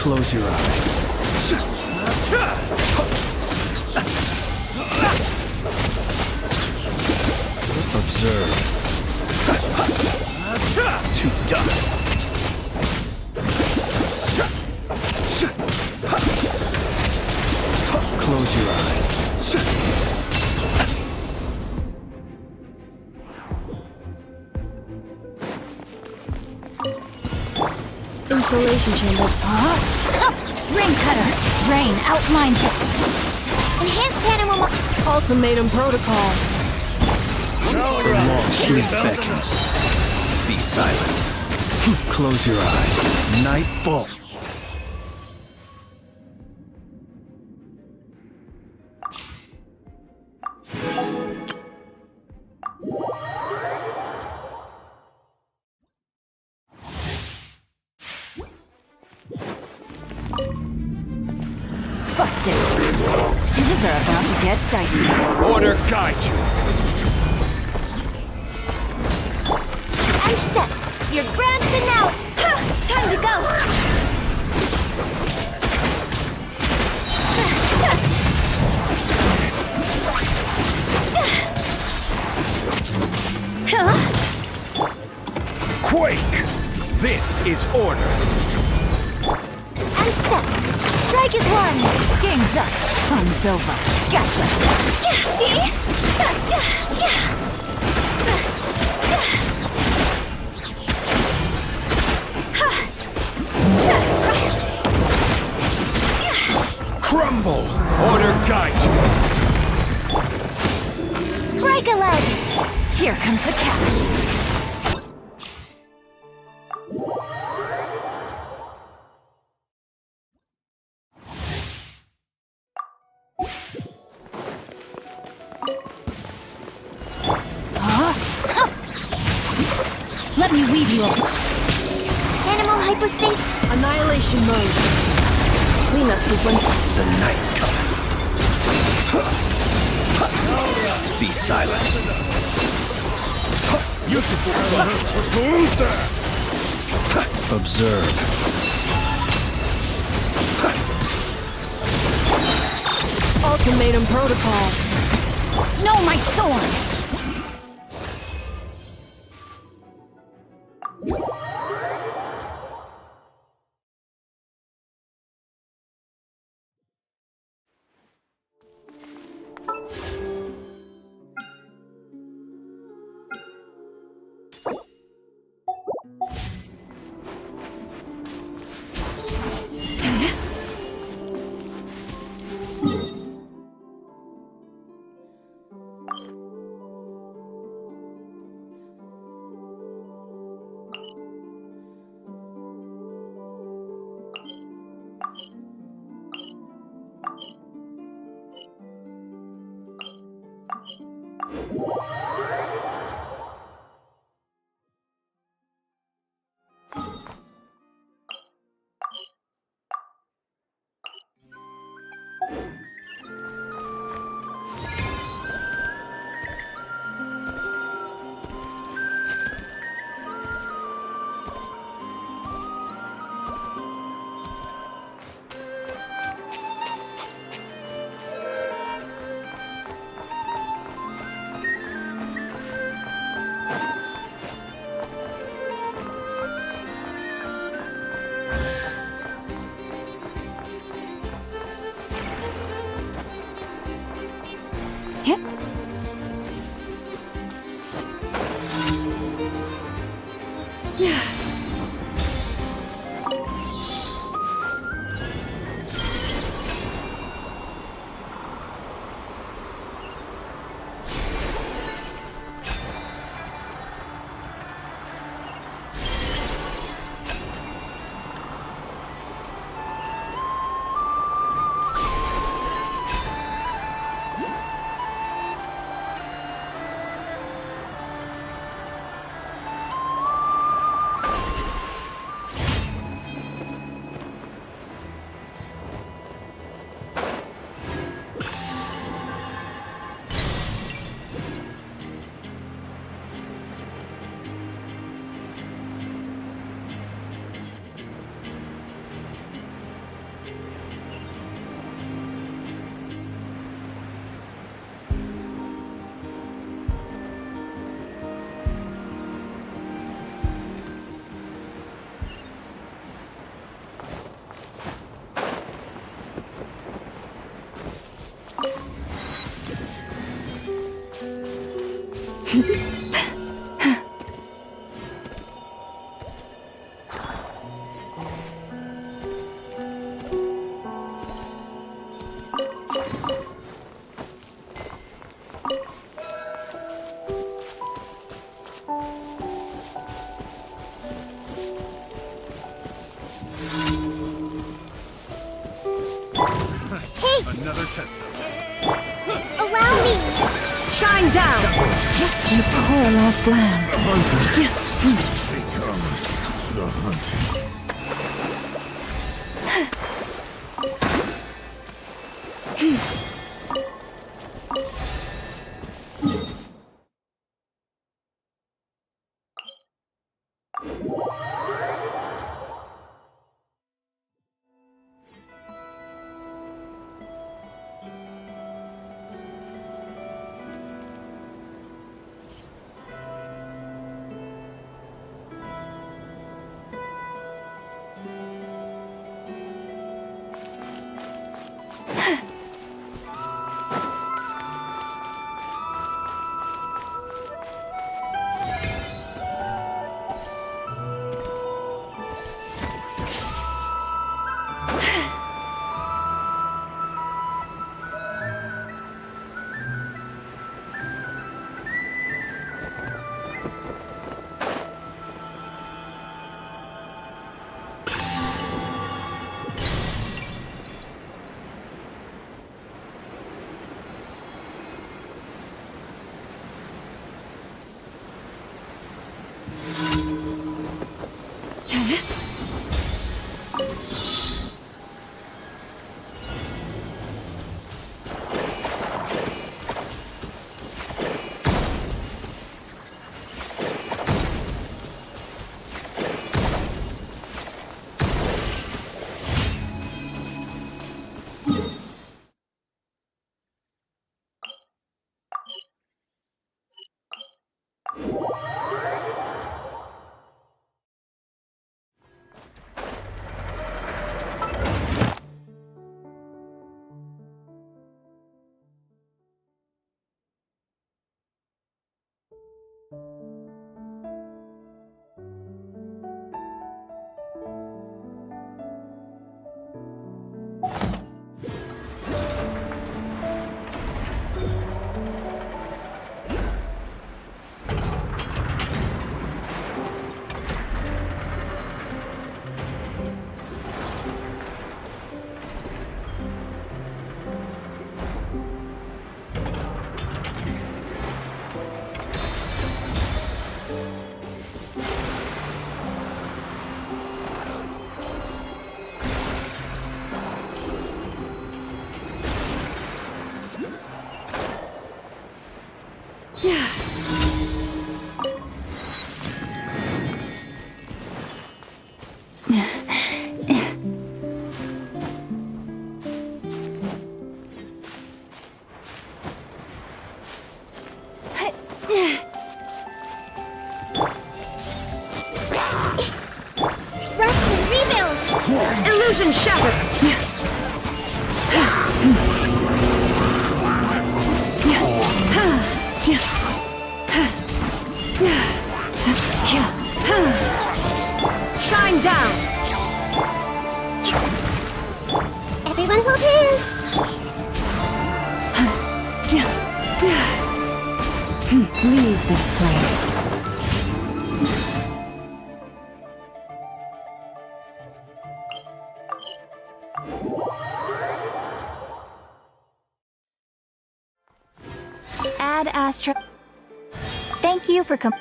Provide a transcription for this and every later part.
Close your eyes. Observe. To dust. Close your eyes. Insulation chamber. Ring cutter. Rain outlines it. Enhanced animal. Ultimatum protocol. The long sleep beckons. Be silent. Close your eyes. Nightfall. Busted. Things are about to get dicey. Order guide you. And step. Your grand finale. Time to go. Quake! This is order. And step. Strike is one. Game's up. Fun's over. Gotcha. See? Crumble! Order guide you. Break a leg. Here comes the catch. Let me weave you up. Animal hypostate. Annihilation mode. Cleanup sequence. The night cometh. Be silent. Observe. Ultimatum protocol. No, my sword. Hey, Another test. allow me! Shine down! You poor lost lamb. Becomes the hunted. Rest and rebuild! Illusion shattered! Shine down! Everyone hold hands! Leave this place. Ad Astra. Thank you for coming.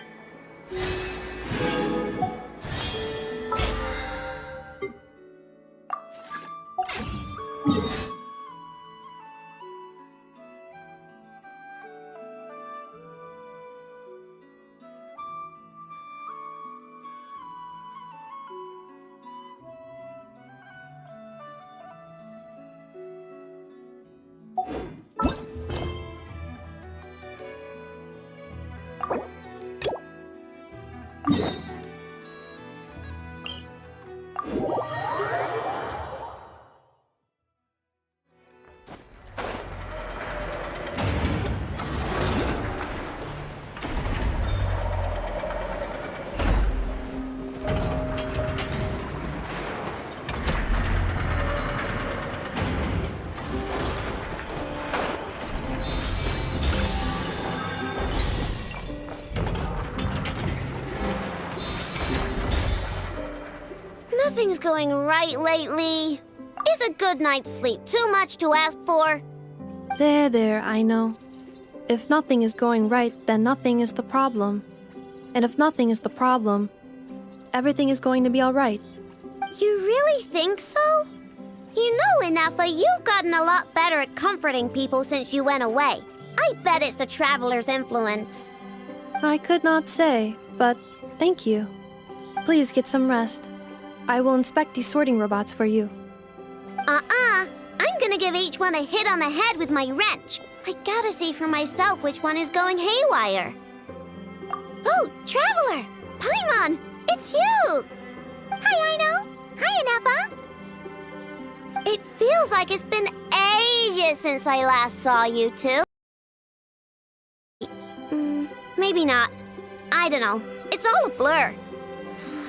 Nothing's going right lately. Is a good night's sleep too much to ask for? There, I know. If nothing is going right, then nothing is the problem. And if nothing is the problem, everything is going to be alright. You really think so? You know, Inafa, you've gotten a lot better at comforting people since you went away. I bet it's the Traveler's influence. I could not say, but thank you. Please get some rest. I will inspect these sorting robots for you. I'm gonna give each one a hit on the head with my wrench. I gotta see for myself which one is going haywire. Oh, Traveler! Paimon, it's you! Hi, Aino. Hi, Inafa. It feels like it's been ages since I last saw you two. Maybe not. I don't know. It's all a blur.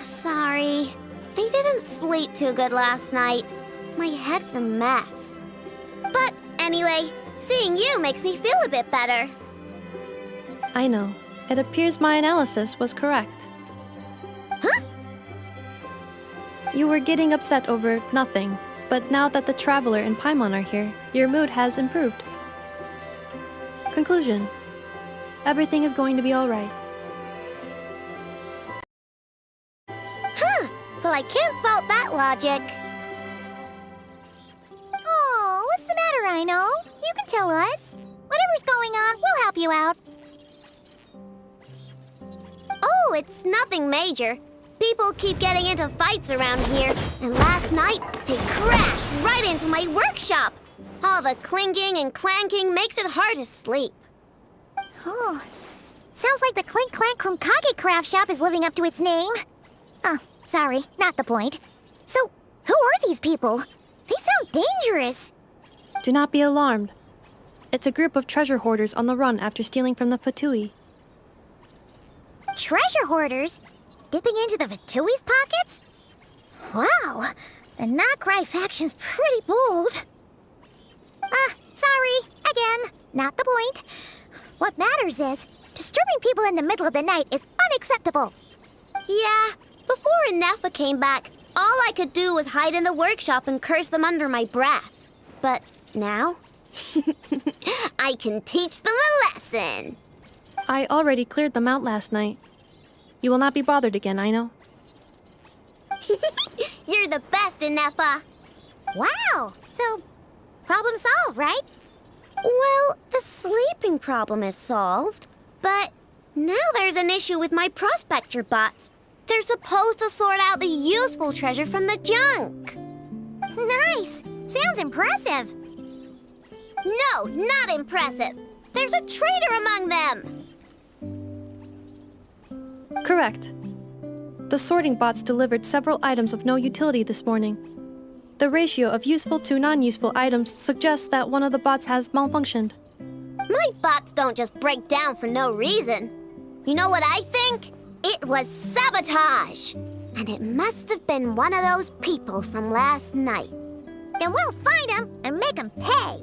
Sorry. I didn't sleep too good last night. My head's a mess. But anyway, seeing you makes me feel a bit better. I know. It appears my analysis was correct. Huh? You were getting upset over nothing, but now that the Traveler and Paimon are here, your mood has improved. Conclusion. Everything is going to be alright. Huh. Well, I can't fault that logic. Oh, what's the matter, Aino? You can tell us. Whatever's going on, we'll help you out. Oh, it's nothing major. People keep getting into fights around here, and last night they crashed right into my workshop. All the clinking and clanking makes it hard to sleep. Oh, sounds like the Clink Clank from Kage Craft Shop is living up to its name. Oh, sorry, not the point. So, who are these people? They sound dangerous. Do not be alarmed. It's a group of treasure hoarders on the run after stealing from the Fatui. Treasure hoarders? Dipping into the Vatui's pockets? Wow, the Nokrai faction's pretty bold. Sorry, again, not the point. What matters is, disturbing people in the middle of the night is unacceptable. Yeah, before Inafa came back, all I could do was hide in the workshop and curse them under my breath. But now, I can teach them a lesson. I already cleared them out last night. You will not be bothered again, I know. You're the best, Inafa. Wow, so problem solved, right? Well, the sleeping problem is solved, but now there's an issue with my prospector bots. They're supposed to sort out the useful treasure from the junk. Nice, sounds impressive. No, not impressive. There's a traitor among them. Correct. The sorting bots delivered several items of no utility this morning. The ratio of useful to non-useful items suggests that one of the bots has malfunctioned. My bots don't just break down for no reason. You know what I think? It was sabotage. And it must have been one of those people from last night. Then we'll find them and make them pay.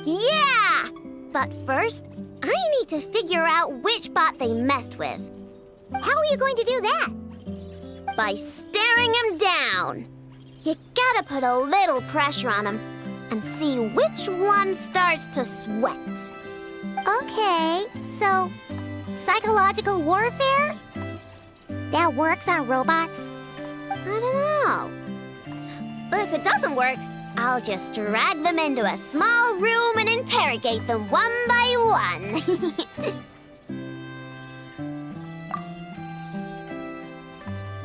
Yeah! But first, I need to figure out which bot they messed with. How are you going to do that? By staring him down. You gotta put a little pressure on him and see which one starts to sweat. Okay, so psychological warfare? That works on robots? I don't know. If it doesn't work, I'll just drag them into a small room and interrogate them one by one.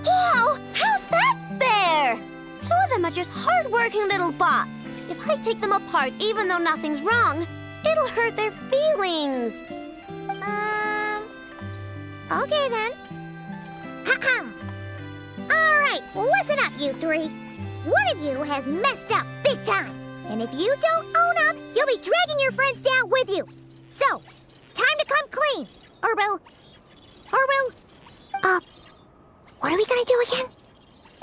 Whoa! How's that fair? Two of them are just hard-working little bots. If I take them apart even though nothing's wrong, it'll hurt their feelings. Okay then. Ha-ha! All right, listen up, you three. One of you has messed up big time. And if you don't own up, you'll be dragging your friends down with you. So, time to come clean. Or we'll... what are we gonna do again?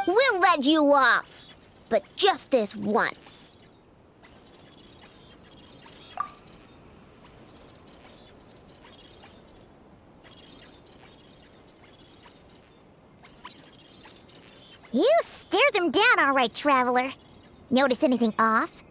We'll let you off, but just this once. You Stare them down, all right, Traveler. Notice anything off?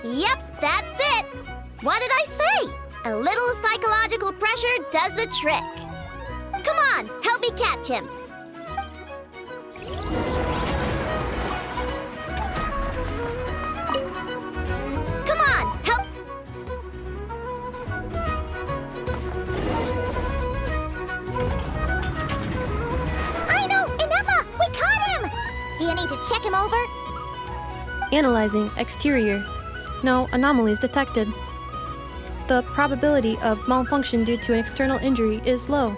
Yep, that's it. What did I say? A little psychological pressure does the trick. Come on, help me catch him. Come on, help. I know! Ineppa! We caught him! Do you need to check him over? Analyzing exterior. No anomalies detected. The probability of malfunction due to an external injury is low.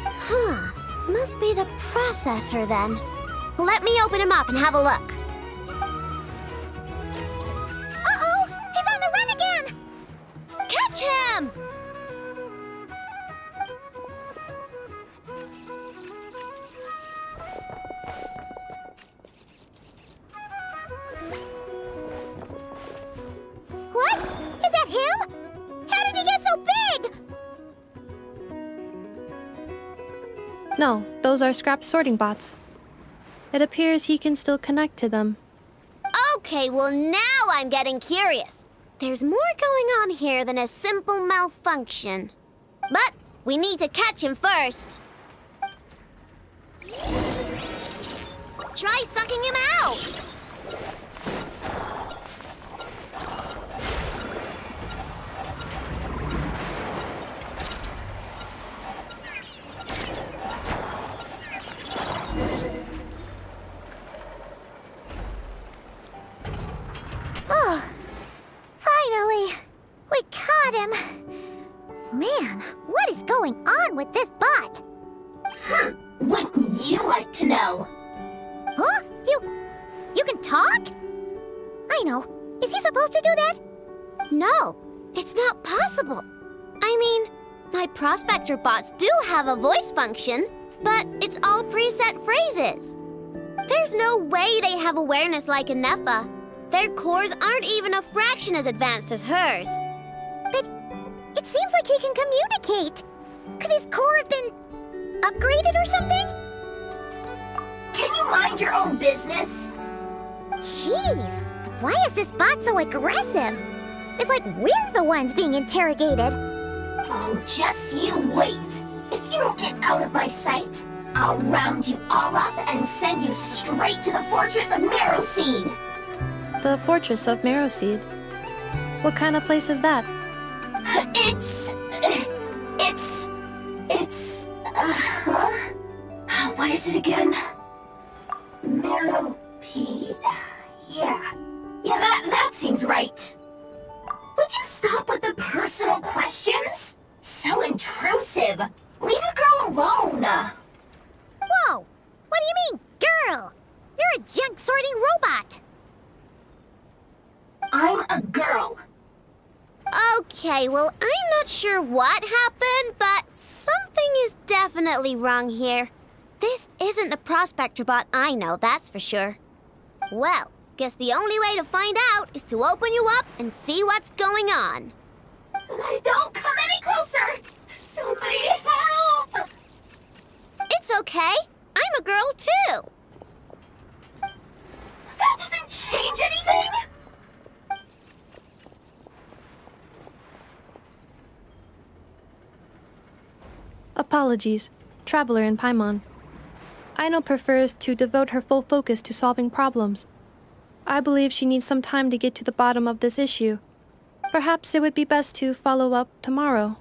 Huh. Must be the processor then. Let me open him up and have a look. Uh-oh! He's on the run again! Catch him! What? Is that him? How did he get so big? No, those are scrap sorting bots. It appears he can still connect to them. Okay, well now I'm getting curious. There's more going on here than a simple malfunction. But we need to catch him first. Try sucking him out! Oh, finally! We caught him! Man, what is going on with this bot? Wouldn't you like to know? Huh? You can talk? I know. Is he supposed to do that? No, it's not possible. I mean, my prospector bots do have a voice function, but it's all preset phrases. There's no way they have awareness like a Nepha. Their cores aren't even a fraction as advanced as hers. But it seems like he can communicate. Could his core have been upgraded or something? Can you mind your own business? Jeez, why is this bot so aggressive? It's like we're the ones being interrogated. Oh, just you wait. If you don't get out of my sight, I'll round you all up and send you straight to the fortress of Marrowseed. The Fortress of Marrowseed. What kind of place is that? What is it again? Marrowpeed. Yeah, that seems right. Would you stop with the personal questions? So intrusive. Leave a girl alone. Whoa! What do you mean, girl? You're a junk sorting robot. I'm a girl. Okay, well, I'm not sure what happened, but something is definitely wrong here. This isn't the prospector bot I know, that's for sure. Well, guess the only way to find out is to open you up and see what's going on. Don't come any closer! Somebody help! It's okay. I'm a girl, too. That doesn't change anything! Apologies, Traveler in Paimon. Aino prefers to devote her full focus to solving problems. I believe she needs some time to get to the bottom of this issue. Perhaps it would be best to follow up tomorrow.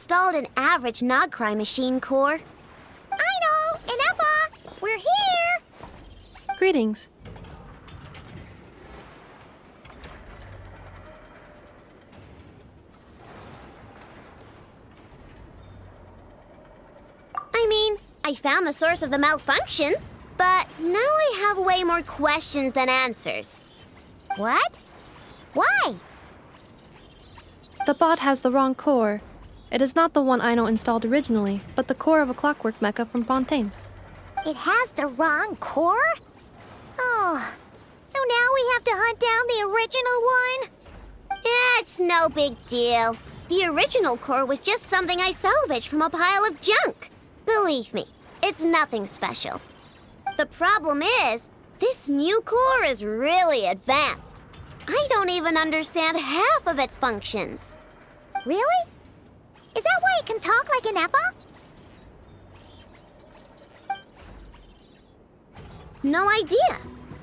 installed an average Nogcry machine core. Aino and Eppa, we're here! Greetings. I mean, I found the source of the malfunction, but now I have way more questions than answers. What? Why? The bot has the wrong core. It is not the one Aino installed originally, but the core of a clockwork mecha from Fontaine. It has the wrong core? Oh, so now we have to hunt down the original one? It's no big deal. The original core was just something I salvaged from a pile of junk. Believe me, it's nothing special. The problem is, this new core is really advanced. I don't even understand half of its functions. Really? Is that why it can talk like an Eppa? No idea.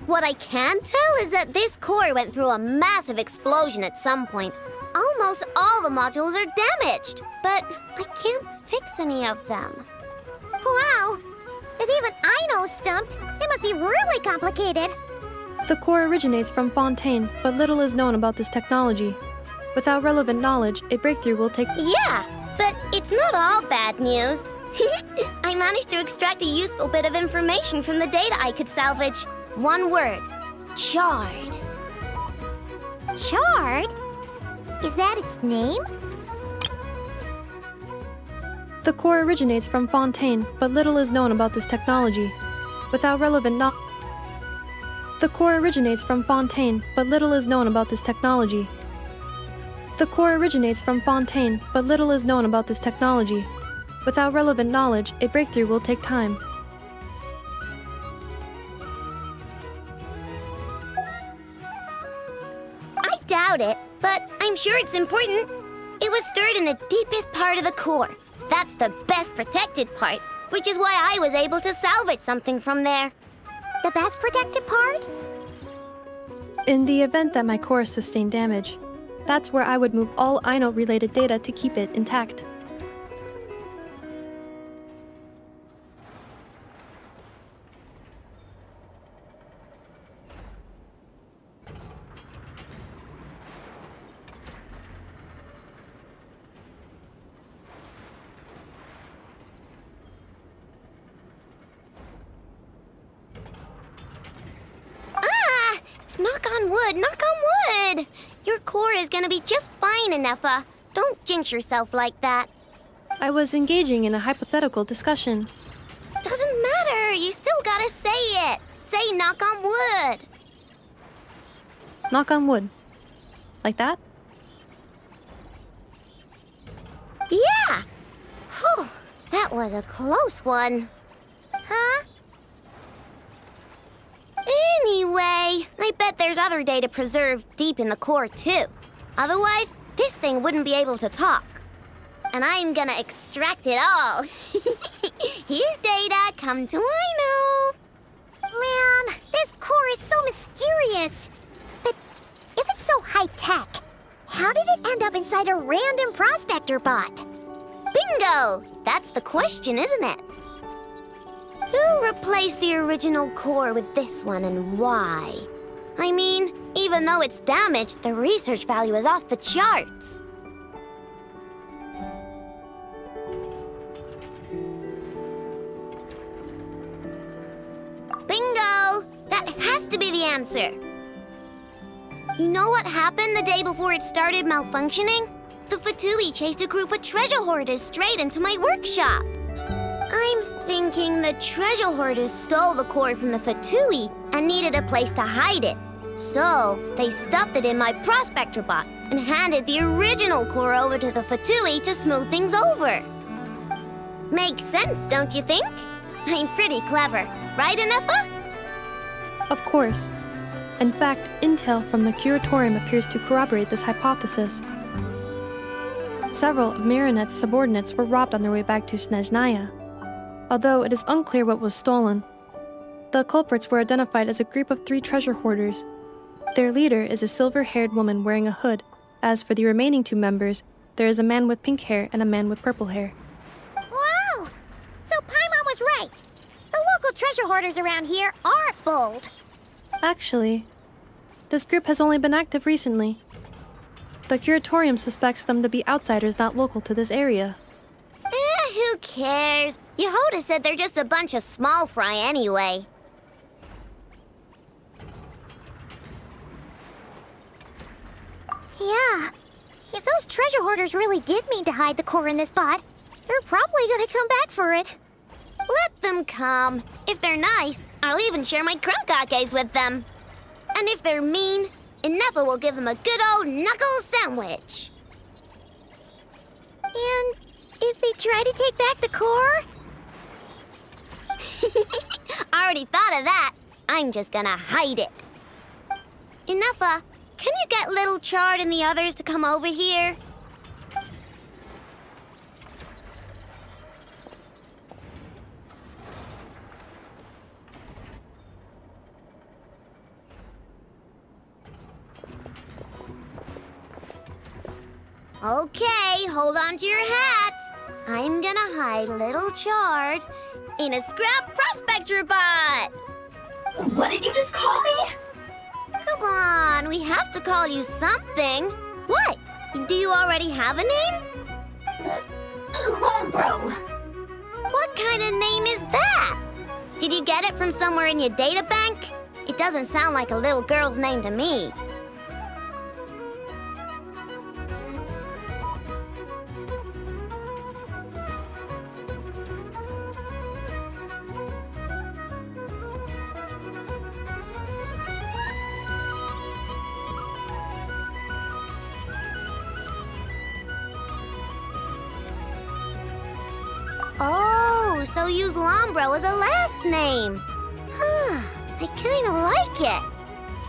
What I can tell is that this core went through a massive explosion at some point. Almost all the modules are damaged, but I can't fix any of them. Wow! If even Aino's stumped, it must be really complicated. The core originates from Fontaine, but little is known about this technology. Without relevant knowledge, a breakthrough will take... Yeah, but it's not all bad news. I managed to extract a useful bit of information from the data I could salvage. One word. Charred. Charred? Is that its name? The core originates from Fontaine, but little is known about this technology. Without relevant knowledge... The core originates from Fontaine, but little is known about this technology. The core originates from Fontaine, but little is known about this technology. Without relevant knowledge, a breakthrough will take time. I doubt it, but I'm sure it's important. It was stored in the deepest part of the core. That's the best protected part, which is why I was able to salvage something from there. The best protected part? In the event that my core sustained damage, that's where I would move all Aino-related data to keep it intact. Knock on wood, knock on wood! Your core is gonna be just fine, Anefa. Don't jinx yourself like that. I was engaging in a hypothetical discussion. Doesn't matter, you still gotta say it. Say knock on wood. Knock on wood. Like that? Yeah! Whew, that was a close one. Huh? Anyway, I bet there's other data preserved deep in the core too. Otherwise, this thing wouldn't be able to talk. And I'm gonna extract it all. Here, data, come to Aino. Man, this core is so mysterious. But if it's so high-tech, how did it end up inside a random prospector bot? Bingo! That's the question, isn't it? Who replaced the original core with this one and why? I mean, even though it's damaged, the research value is off the charts. Bingo! That has to be the answer. You know what happened the day before it started malfunctioning? The Fatui chased a group of treasure hoarders straight into my workshop. I'm thinking the treasure hoarders stole the core from the Fatui and needed a place to hide it. So, they stuffed it in my prospector bot and handed the original core over to the Fatui to smooth things over. Makes sense, don't you think? I'm pretty clever, right, Anefa? Of course. In fact, intel from the curatorium appears to corroborate this hypothesis. Several of Marinette's subordinates were robbed on their way back to Snezhnaya. Although it is unclear what was stolen, the culprits were identified as a group of 3 treasure hoarders. Their leader is a silver-haired woman wearing a hood. As for the remaining 2 members, there is a man with pink hair and a man with purple hair. Wow! So Paimon was right. The local treasure hoarders around here aren't bold. Actually, this group has only been active recently. The curatorium suspects them to be outsiders not local to this area. Who cares? Yehoda said they're just a bunch of small fry anyway. Yeah. If those treasure hoarders really did mean to hide the core in this bot, they're probably gonna come back for it. Let them come. If they're nice, I'll even share my crunkakes with them. And if they're mean, Inefa will give them a good old knuckle sandwich. And if they try to take back the core? I already thought of that. I'm just gonna hide it. Inefa, can you get Little Chard and the others to come over here? Okay, hold on to your hats. I'm gonna hide Little Chard in a scrap prospector bot. What did you just call me? Come on, we have to call you something. What? Do you already have a name? Lombro. What kind of name is that? Did you get it from somewhere in your data bank? It doesn't sound like a little girl's name to me. Oh, so use Lombro as a last name. Huh, I kinda like it.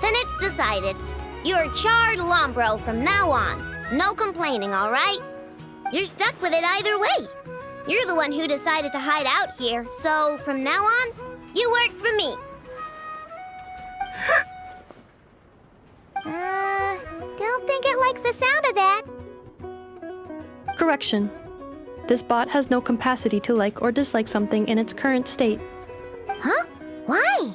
Then it's decided. You're Chard Lombro from now on. No complaining, all right? You're stuck with it either way. You're the one who decided to hide out here, so from now on, you work for me. Don't think it likes the sound of that. Correction. This bot has no capacity to like or dislike something in its current state. Huh? Why?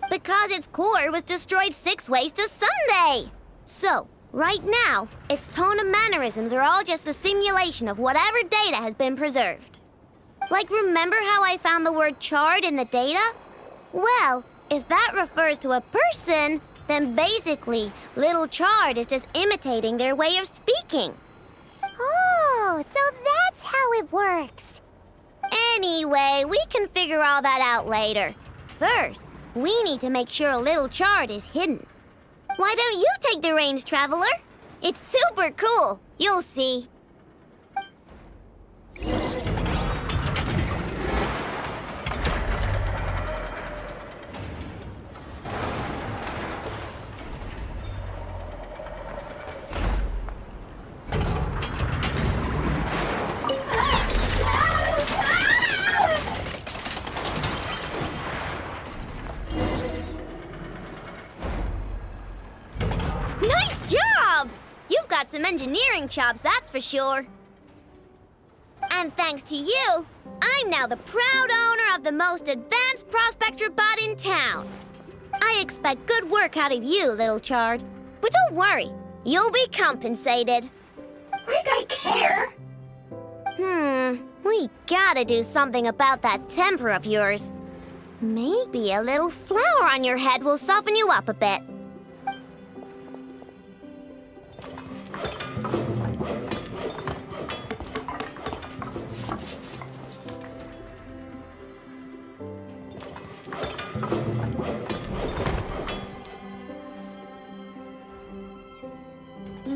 Because its core was destroyed 6 ways to Sunday. So, right now, its tone and mannerisms are all just a simulation of whatever data has been preserved. Like, remember how I found the word chard in the data? Well, if that refers to a person, then basically, Little Chard is just imitating their way of speaking. Oh, so that's how it works. Anyway, we can figure all that out later. First, we need to make sure Little Chard is hidden. Why don't you take the reins, Traveler? It's super cool. You'll see. Nice job! You've got some engineering chops, that's for sure. And thanks to you, I'm now the proud owner of the most advanced prospector bot in town. I expect good work out of you, Little Chard. But don't worry, you'll be compensated. Like I care. We gotta do something about that temper of yours. Maybe a little flour on your head will soften you up a bit.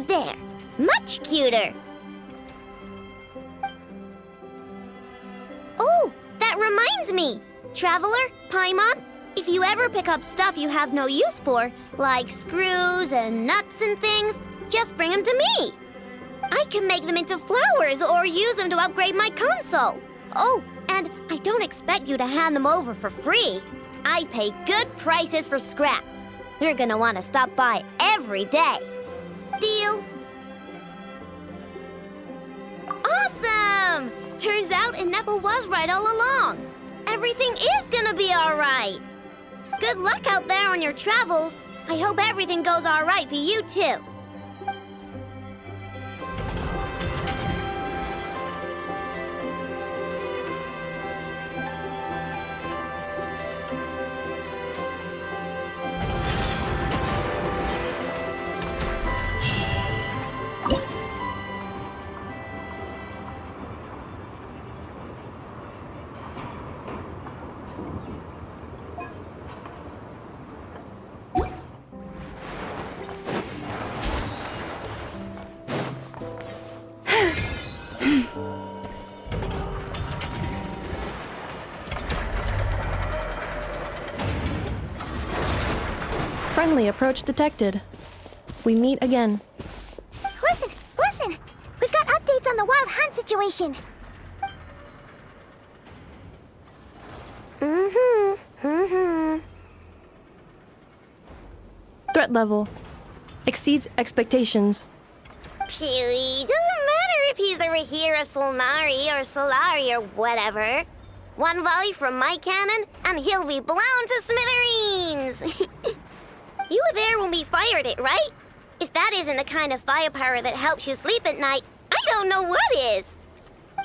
There, much cuter. Oh, that reminds me. Traveler, Paimon, if you ever pick up stuff you have no use for, like screws and nuts and things, just bring them to me. I can make them into flowers or use them to upgrade my console. Oh, and I don't expect you to hand them over for free. I pay good prices for scrap. You're gonna want to stop by every day. Deal? Turns out Ineffa was right all along. Everything is gonna be alright. Good luck out there on your travels. I hope everything goes alright for you too. Friendly approach detected. We meet again. Listen, listen! We've got updates on the wild hunt situation. Threat level exceeds expectations. Phew, doesn't matter if he's the Rahira Solnari or Solari or whatever. One volley from my cannon, and he'll be blown to smithereens! You were there when we fired it, right? If that isn't the kind of firepower that helps you sleep at night, I don't know what is!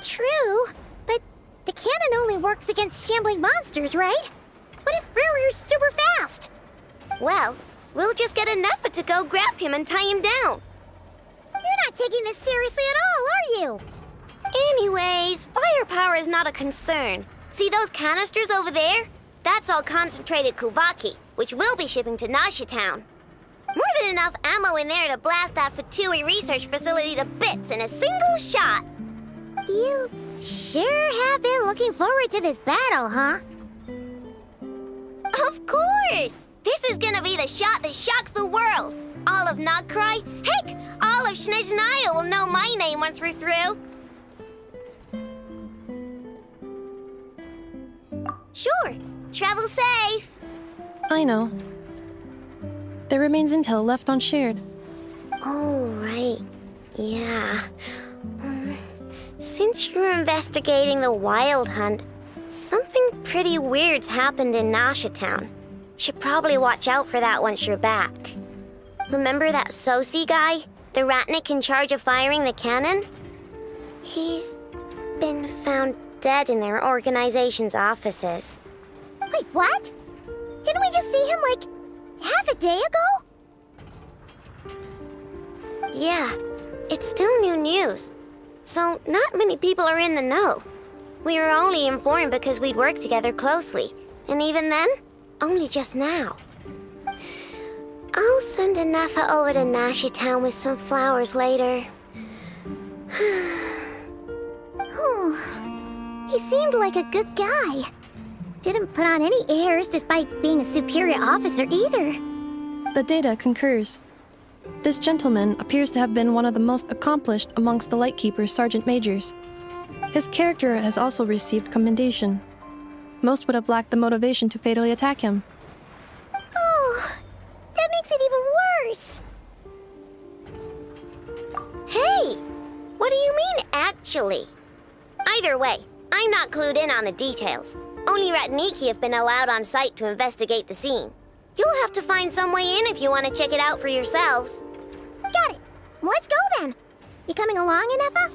True, but the cannon only works against shambling monsters, right? What if Rarir's super fast? Well, we'll just get Ineffa to go grab him and tie him down. You're not taking this seriously at all, are you? Anyways, firepower is not a concern. See those canisters over there? That's all concentrated Kuvaki, which we'll be shipping to Nasha Town. More than enough ammo in there to blast that Fatui research facility to bits in a single shot. You sure have been looking forward to this battle, huh? Of course! This is gonna be the shot that shocks the world. All of Nagcry, heck, all of Snezhnaya will know my name once we're through. Sure, travel safe. I know. There remains intel left unshared. Oh, right. Yeah. Since you're investigating the wild hunt, something pretty weird's happened in Nasha Town. Should probably watch out for that once you're back. Remember that Sosi guy? The Ratnik in charge of firing the cannon? He's been found dead in their organization's offices. Wait, what? Didn't we just see him, like, half a day ago? Yeah, it's still new news. So not many people are in the know. We were only informed because we'd worked together closely. And even then, only just now. I'll send Ineffa over to Nasha Town with some flowers later. Oh, he seemed like a good guy. Didn't put on any airs despite being a superior officer either. The data concurs. This gentleman appears to have been one of the most accomplished amongst the Lightkeeper's sergeant majors. His character has also received commendation. Most would have lacked the motivation to fatally attack him. Oh, that makes it even worse. Hey! What do you mean, actually? Either way, I'm not clued in on the details. Only Ratniki have been allowed on site to investigate the scene. You'll have to find some way in if you want to check it out for yourselves. Got it. Let's go then. You coming along, Ineffa?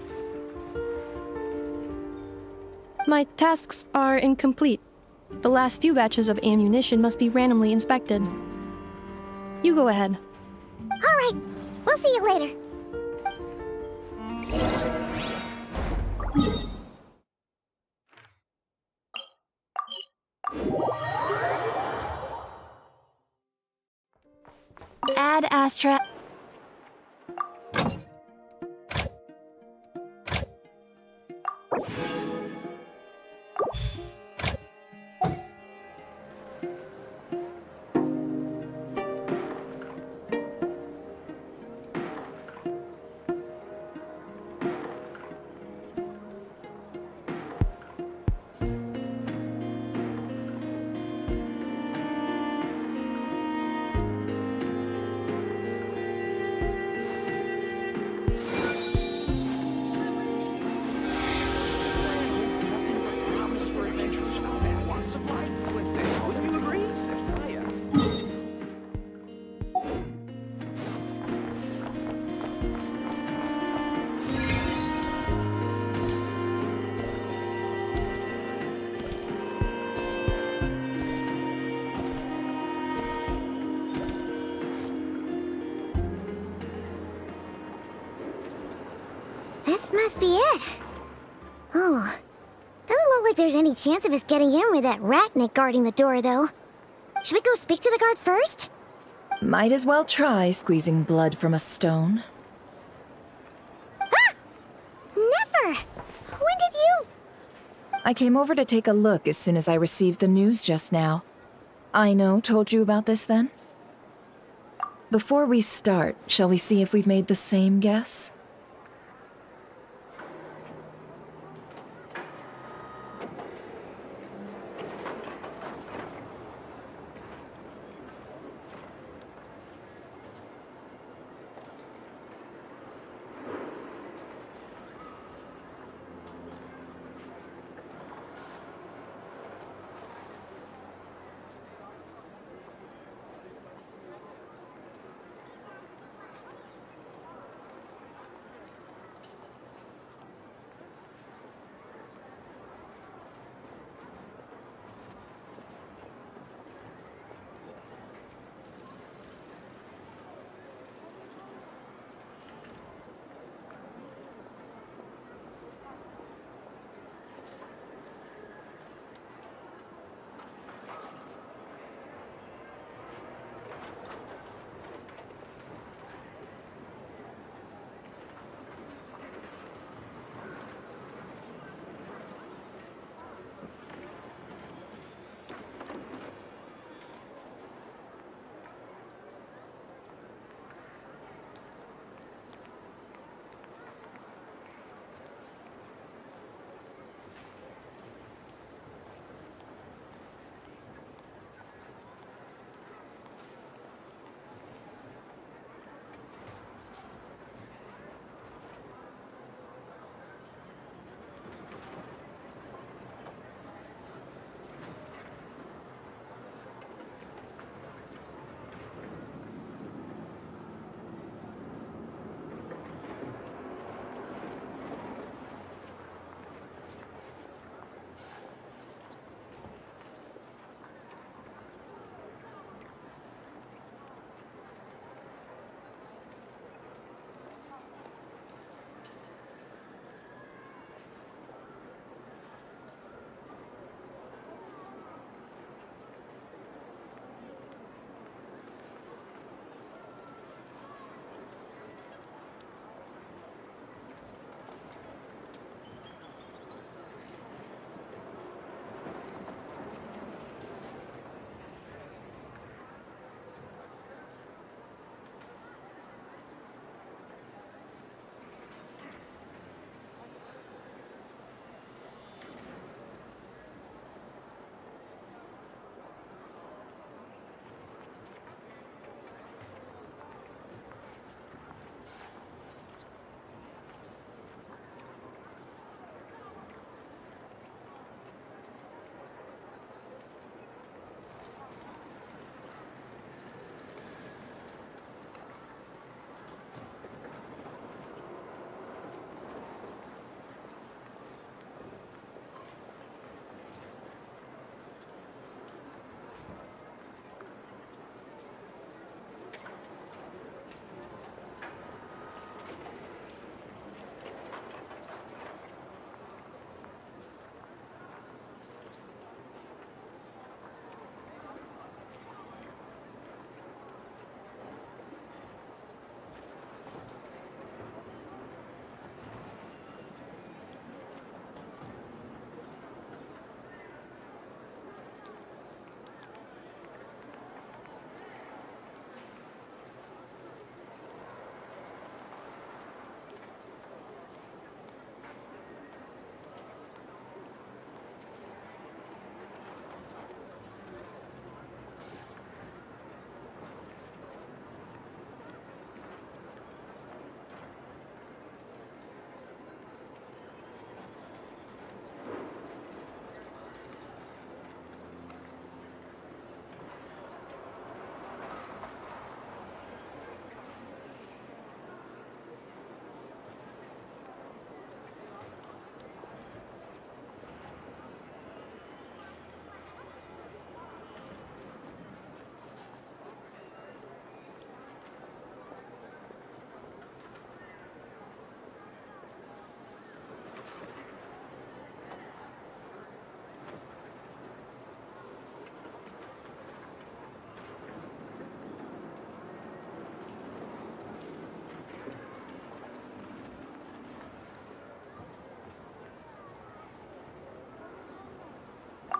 My tasks are incomplete. The last few batches of ammunition must be randomly inspected. You go ahead. All right. We'll see you later. Ad Astra. This must be it. Oh. Doesn't look like there's any chance of us getting in with that ratnik guarding the door, though. Should we go speak to the guard first? Might as well try squeezing blood from a stone. Ah! Never! When did you... I came over to take a look as soon as I received the news just now. Aino told you about this then? Before we start, shall we see if we've made the same guess?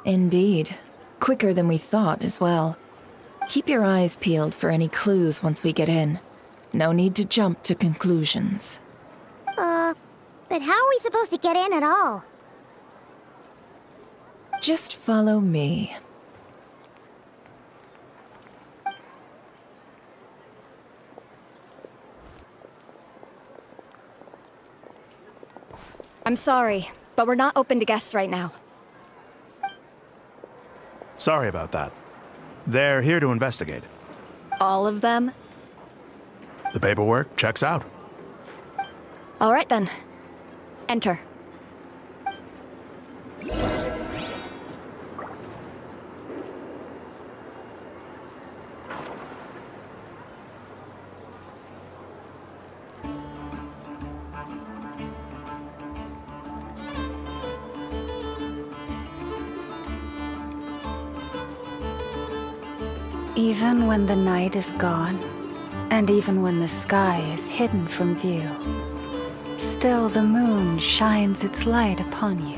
Indeed. Quicker than we thought as well. Keep your eyes peeled for any clues once we get in. No need to jump to conclusions. But how are we supposed to get in at all? Just follow me. I'm sorry, but we're not open to guests right now. Sorry about that. They're here to investigate. All of them? The paperwork checks out. All right then. Enter. Even when the night is gone, and even when the sky is hidden from view, still the moon shines its light upon you.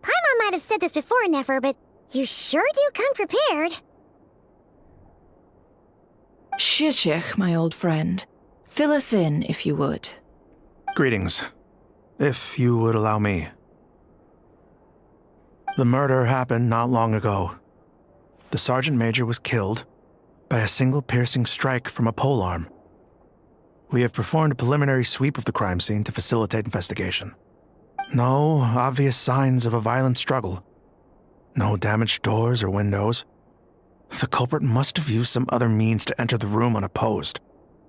Paimon might have said this before, Nefer, but you sure do come prepared. Shishich, my old friend. Fill us in, if you would. Greetings. If you would allow me. The murder happened not long ago. The Sergeant Major was killed by a single piercing strike from a polearm. We have performed a preliminary sweep of the crime scene to facilitate investigation. No obvious signs of a violent struggle. No damaged doors or windows. The culprit must have used some other means to enter the room unopposed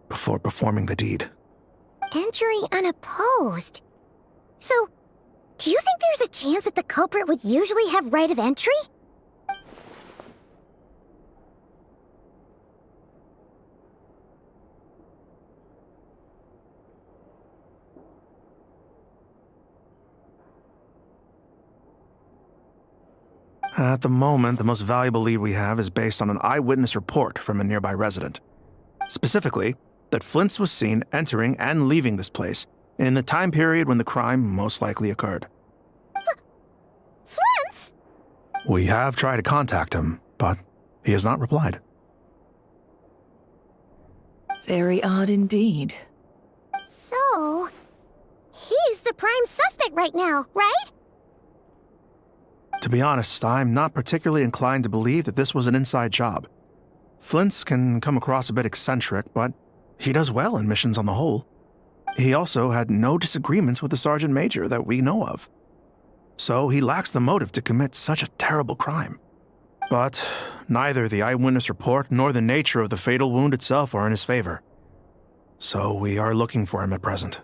before performing the deed. Entering unopposed. So, do you think there's a chance that the culprit would usually have right of entry? At the moment, the most valuable lead we have is based on an eyewitness report from a nearby resident. Specifically, that Flint's was seen entering and leaving this place in the time period when the crime most likely occurred. Flint's? We have tried to contact him, but he has not replied. Very odd indeed. So, he's the prime suspect right now, right? To be honest, I'm not particularly inclined to believe that this was an inside job. Flint's can come across a bit eccentric, but he does well in missions on the whole. He also had no disagreements with the Sergeant Major that we know of. So he lacks the motive to commit such a terrible crime. But neither the eyewitness report nor the nature of the fatal wound itself are in his favor. So we are looking for him at present.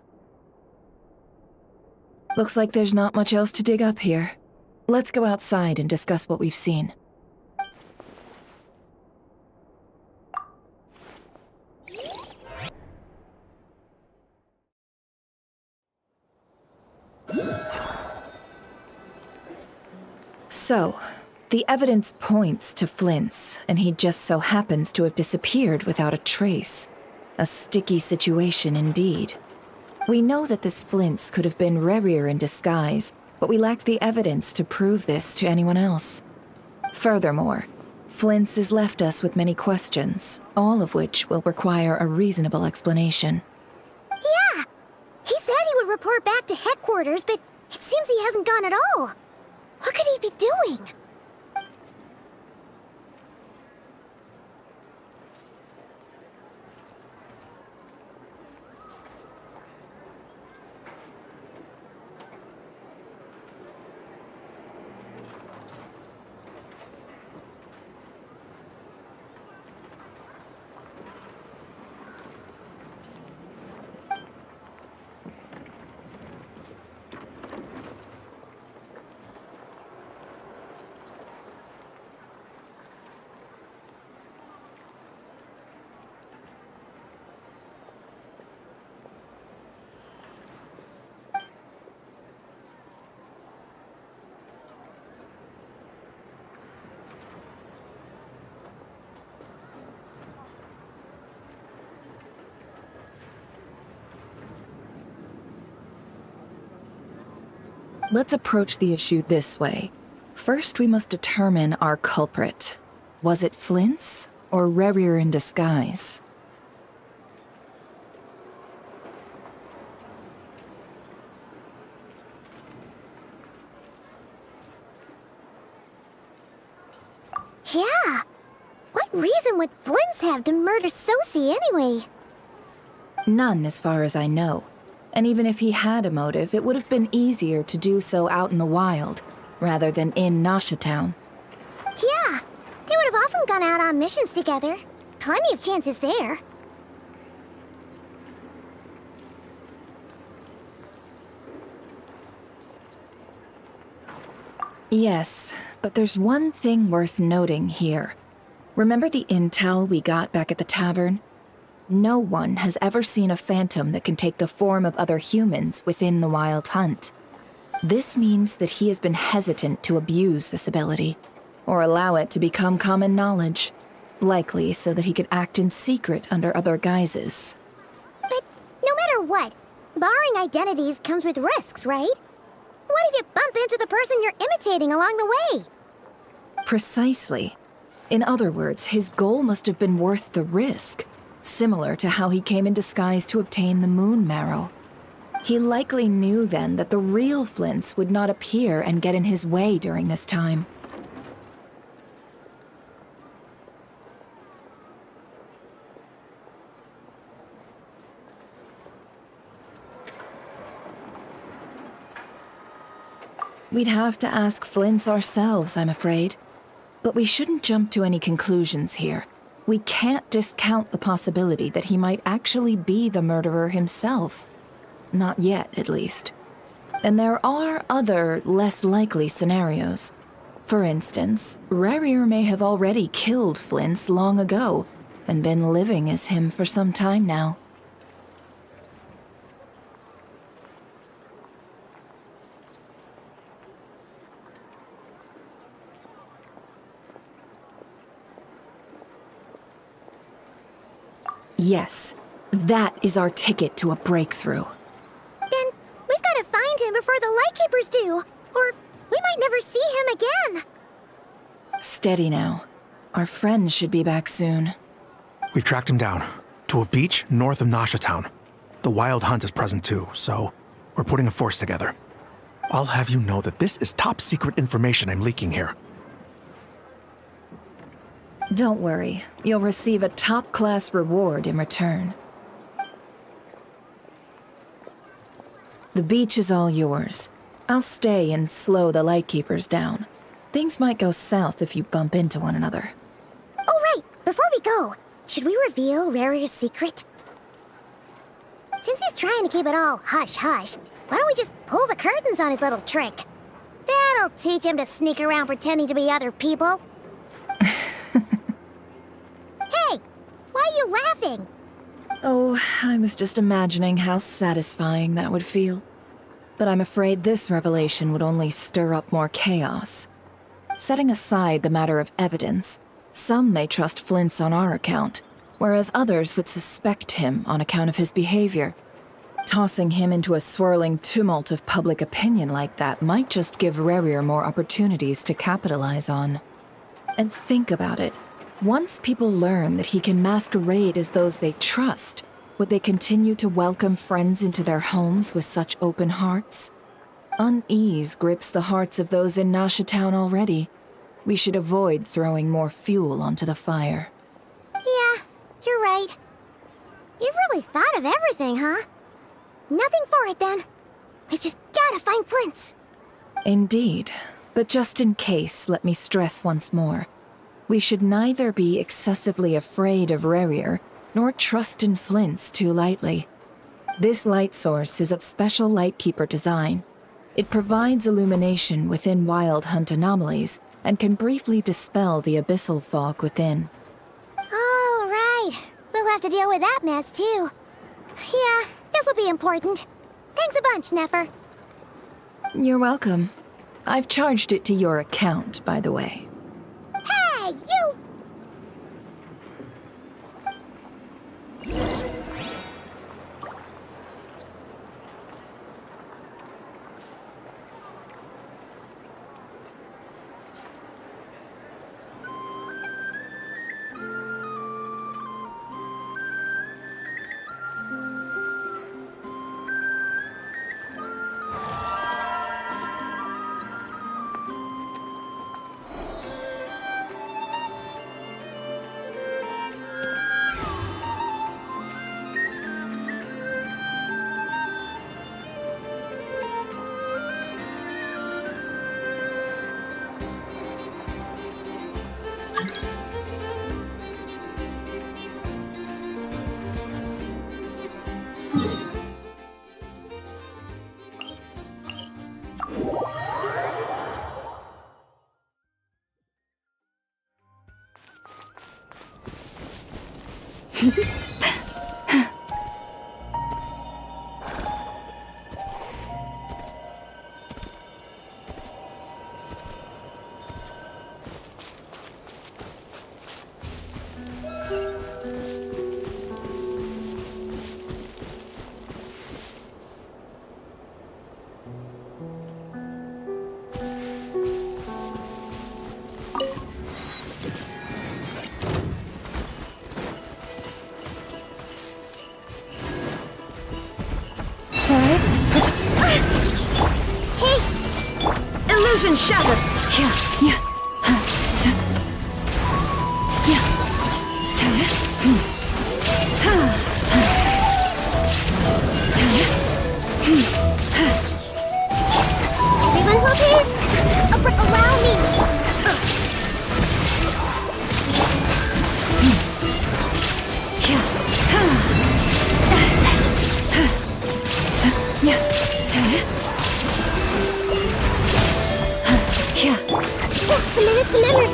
Looks like there's not much else to dig up here. Let's go outside and discuss what we've seen. So, the evidence points to Flint's, and he just so happens to have disappeared without a trace. A sticky situation indeed. We know that this Flint's could have been Rerir in disguise, but we lack the evidence to prove this to anyone else. Furthermore, Flint's has left us with many questions, all of which will require a reasonable explanation. Yeah! He said he would report back to headquarters, but it seems he hasn't gone at all. What could he be doing? Let's approach the issue this way. First, we must determine our culprit. Was it Flint's or Rerir in disguise? Yeah. What reason would Flint's have to murder Sosie anyway? None, as far as I know. And even if he had a motive, it would have been easier to do so out in the wild, rather than in Nasha Town. Yeah. They would have often gone out on missions together. Plenty of chances there. Yes, but there's one thing worth noting here. Remember the intel we got back at the tavern? No one has ever seen a phantom that can take the form of other humans within the Wild Hunt. This means that he has been hesitant to abuse this ability, or allow it to become common knowledge, likely so that he could act in secret under other guises. But no matter what, borrowing identities comes with risks, right? What if you bump into the person you're imitating along the way? Precisely. In other words, his goal must have been worth the risk, similar to how he came in disguise to obtain the moon marrow. He likely knew then that the real Flints would not appear and get in his way during this time. We'd have to ask Flints ourselves, I'm afraid. But we shouldn't jump to any conclusions here. We can't discount the possibility that he might actually be the murderer himself. Not yet, at least. And there are other, less likely scenarios. For instance, Rerir may have already killed Flints long ago, and been living as him for some time now. Yes, that is our ticket to a breakthrough. Then we've got to find him before the Lightkeepers do, or we might never see him again. Steady now. Our friend should be back soon. We've tracked him down to a beach north of Nasha Town. The Wild Hunt is present too, so we're putting a force together. I'll have you know that this is top secret information I'm leaking here. Don't worry, you'll receive a top-class reward in return. The beach is all yours. I'll stay and slow the Lightkeepers down. Things might go south if you bump into one another. Oh, right. Before we go, should we reveal Rarir's secret? Since he's trying to keep it all hush-hush, why don't we just pull the curtains on his little trick? That'll teach him to sneak around pretending to be other people. Hey, why are you laughing? Oh, I was just imagining how satisfying that would feel. But I'm afraid this revelation would only stir up more chaos. Setting aside the matter of evidence, some may trust Flint's on our account, whereas others would suspect him on account of his behavior. Tossing him into a swirling tumult of public opinion like that might just give Rerir more opportunities to capitalize on. And think about it. Once people learn that he can masquerade as those they trust, would they continue to welcome friends into their homes with such open hearts? Unease grips the hearts of those in Nasha Town already. We should avoid throwing more fuel onto the fire. Yeah, you're right. You've really thought of everything, huh? Nothing for it, then. We've just gotta find Flint's. Indeed. But just in case, let me stress once more. We should neither be excessively afraid of Rerir, nor trust in Flint's too lightly. This light source is of special Lightkeeper design. It provides illumination within Wild Hunt anomalies, and can briefly dispel the abyssal fog within. All right. We'll have to deal with that mess, too. Yeah, this'll be important. Thanks a bunch, Nefer. You're welcome. I've charged it to your account, by the way. Hey, you! Illusion shattered! Everyone hold hands! Allow me! It's a minute!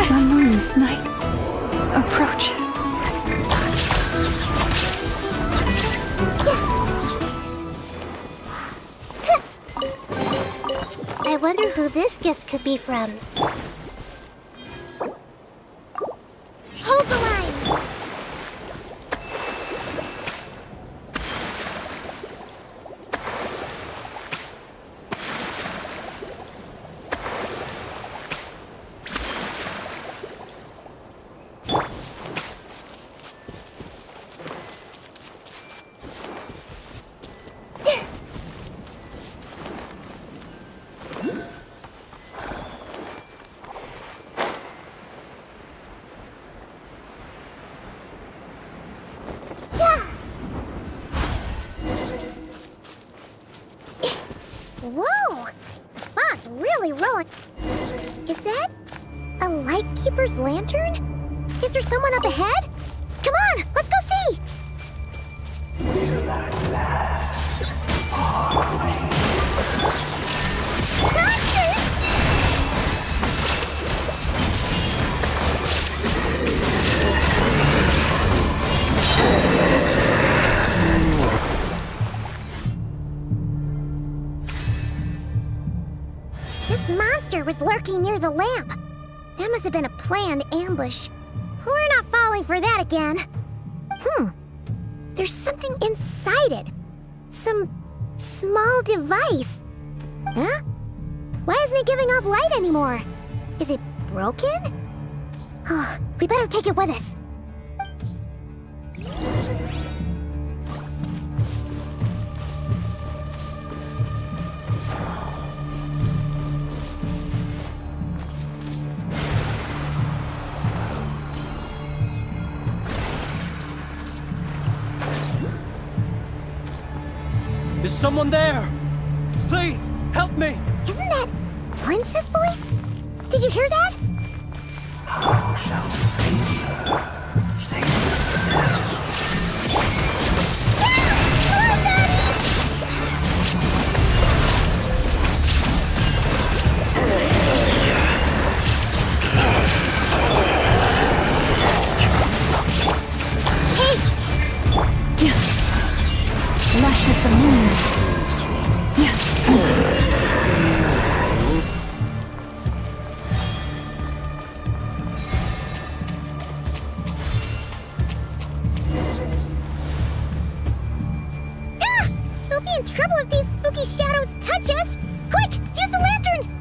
The moonless night approaches. I wonder who this gift could be from. Hold the line! Whoa! The fog's really rolling. Is that a lightkeeper's lantern? Is there someone up ahead? Come on, let's go see! Monsters! This monster was lurking near the lamp. That must have been a planned ambush. We're not falling for that again. There's something inside it. Some small device. Huh? Why isn't it giving off light anymore? Is it broken? Oh, we better take it with us. Is someone there? Please, help me! Isn't that Flint's voice? Did you hear that? Lush as the moon. We'll be in trouble if these spooky shadows touch us! Quick, use the lantern!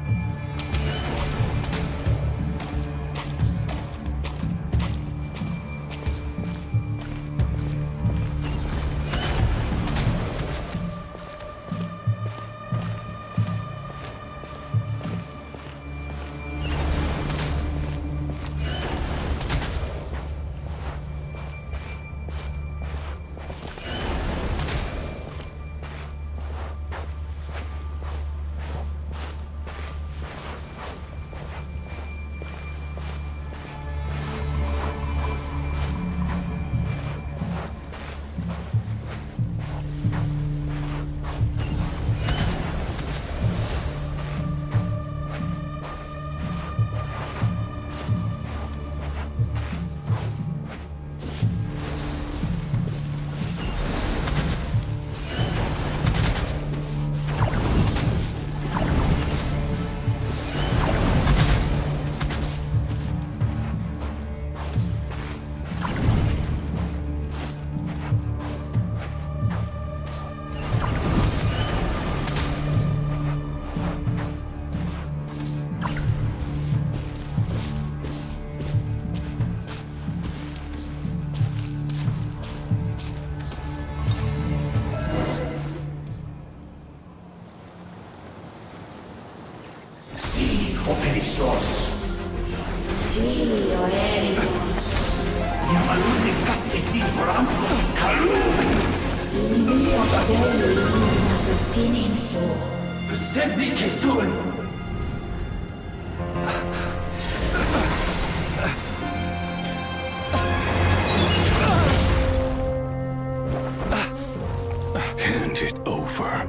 Hand it over.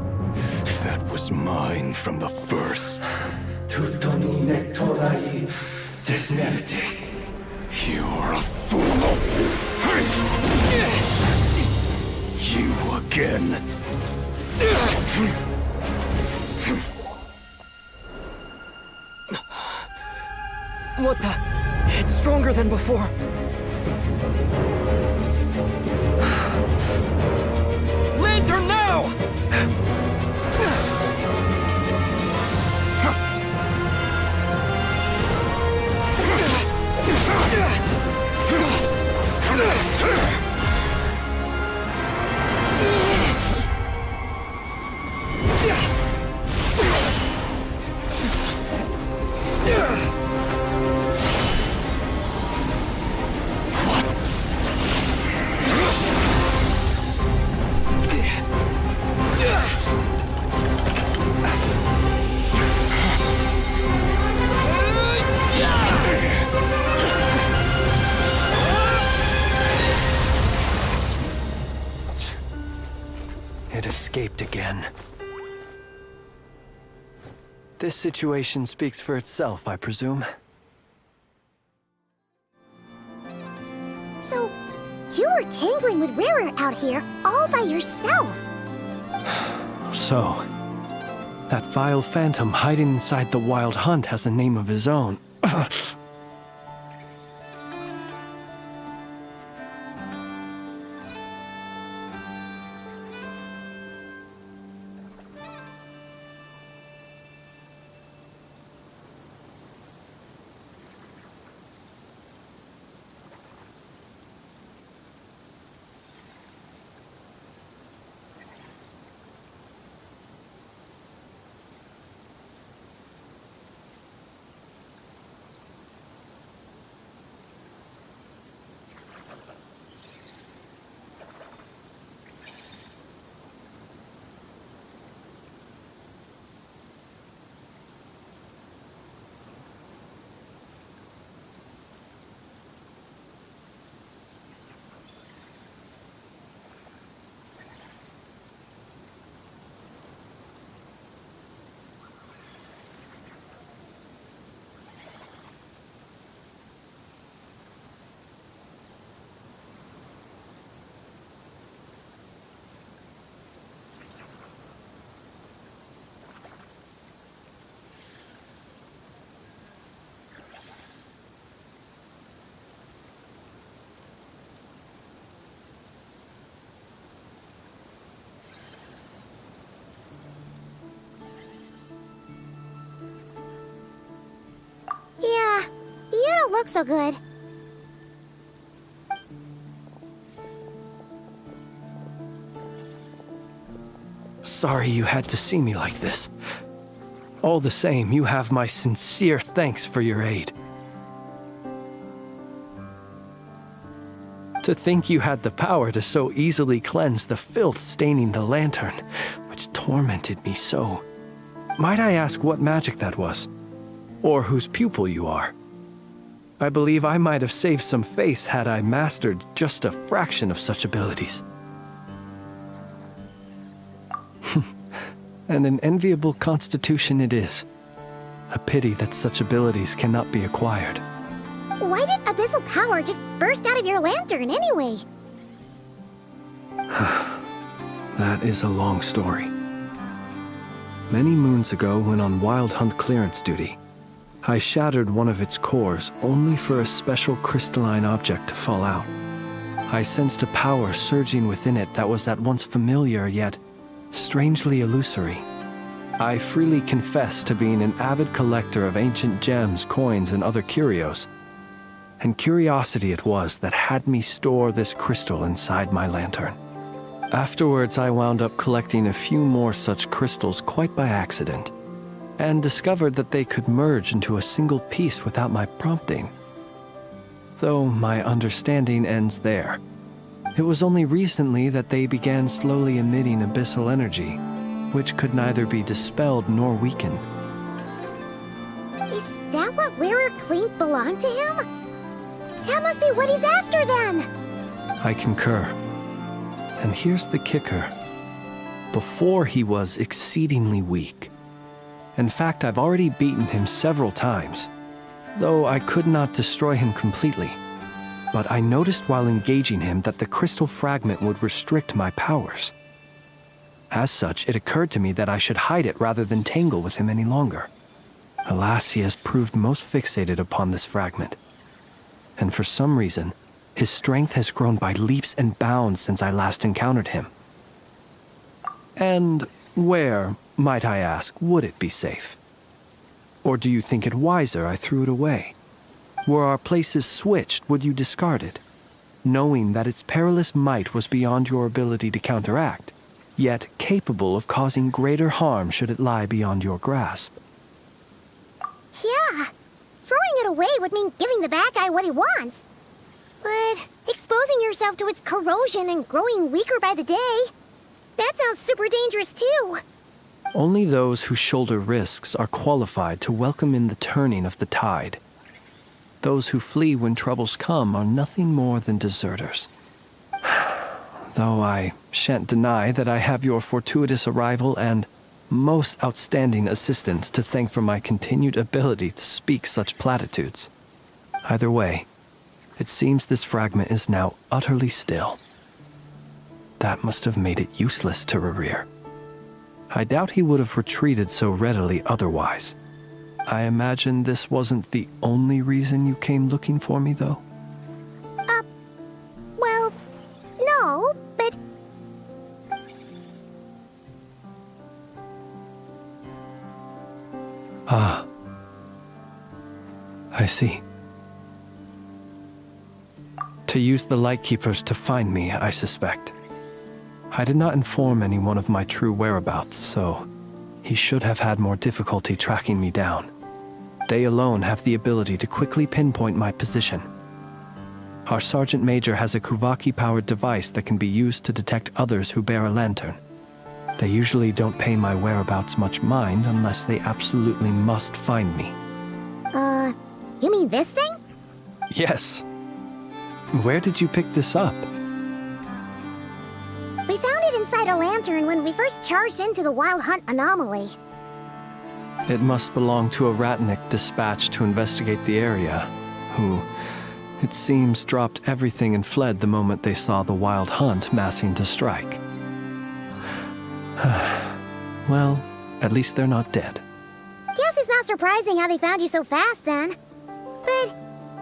That was mine from the first. You're a fool. You again. What the? It's stronger than before. Lantern now! It escaped again. This situation speaks for itself, I presume. So, you were tangling with Rarer out here all by yourself. So, that vile phantom hiding inside the Wild Hunt has a name of his own. Yeah, you don't look so good. Sorry you had to see me like this. All the same, you have my sincere thanks for your aid. To think you had the power to so easily cleanse the filth staining the lantern, which tormented me so. Might I ask what magic that was? Or whose pupil you are? I believe I might have saved some face had I mastered just a fraction of such abilities. And an enviable constitution it is. A pity that such abilities cannot be acquired. Why did abyssal power just burst out of your lantern anyway? That is a long story. Many moons ago, when on Wild Hunt clearance duty, I shattered one of its cores only for a special crystalline object to fall out. I sensed a power surging within it that was at once familiar yet strangely illusory. I freely confess to being an avid collector of ancient gems, coins, and other curios. And curiosity it was that had me store this crystal inside my lantern. Afterwards, I wound up collecting a few more such crystals quite by accident, and discovered that they could merge into a single piece without my prompting. though my understanding ends there. It was only recently that they began slowly emitting abyssal energy, which could neither be dispelled nor weakened. Is that what rarer claimed belonged to him? That must be what he's after then! I concur. And here's the kicker. Before he was exceedingly weak. In fact, I've already beaten him several times, though I could not destroy him completely. But I noticed while engaging him that the crystal fragment would restrict my powers. As such, it occurred to me that I should hide it rather than tangle with him any longer. Alas, he has proved most fixated upon this fragment. And for some reason, his strength has grown by leaps and bounds since I last encountered him. And where, might I ask, would it be safe? Or do you think it wiser I threw it away? Were our places switched, would you discard it, knowing that its perilous might was beyond your ability to counteract, yet capable of causing greater harm should it lie beyond your grasp? Yeah, throwing it away would mean giving the bad guy what he wants. But exposing yourself to its corrosion and growing weaker by the day, that sounds super dangerous too. Only those who shoulder risks are qualified to welcome in the turning of the tide. Those who flee when troubles come are nothing more than deserters. Though I shan't deny that I have your fortuitous arrival and most outstanding assistance to thank for my continued ability to speak such platitudes. Either way, it seems this fragment is now utterly still. That must have made it useless to Rerir. I doubt he would have retreated so readily otherwise. I imagine this wasn't the only reason you came looking for me, though? Well, no, but... Ah. I see. To use the Lightkeepers to find me, I suspect. I did not inform anyone of my true whereabouts, so he should have had more difficulty tracking me down. They alone have the ability to quickly pinpoint my position. Our Sergeant Major has a Kuvaki-powered device that can be used to detect others who bear a lantern. They usually don't pay my whereabouts much mind unless they absolutely must find me. You mean this thing? Yes. Where did you pick this up? We found it inside a lantern when we first charged into the Wild Hunt anomaly. It must belong to a Ratnik dispatched to investigate the area, who, it seems, dropped everything and fled the moment they saw the Wild Hunt massing to strike. Well, at least they're not dead. Guess it's not surprising how they found you so fast then. But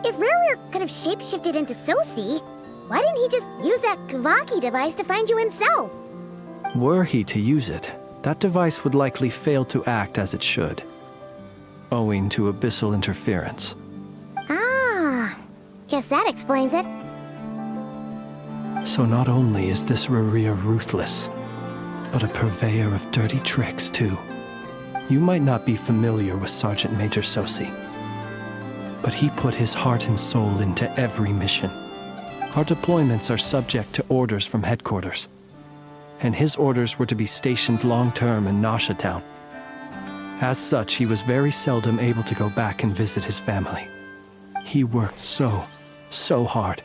if Rerir could have shapeshifted into Sosi, why didn't he just use that Kavaki device to find you himself? Were he to use it, that device would likely fail to act as it should, owing to abyssal interference. Ah, guess that explains it. So not only is this Rerir ruthless, but a purveyor of dirty tricks too. You might not be familiar with Sergeant Major Sosi, but he put his heart and soul into every mission. Our deployments are subject to orders from headquarters, and his orders were to be stationed long-term in Nasha Town. As such, he was very seldom able to go back and visit his family. He worked so hard,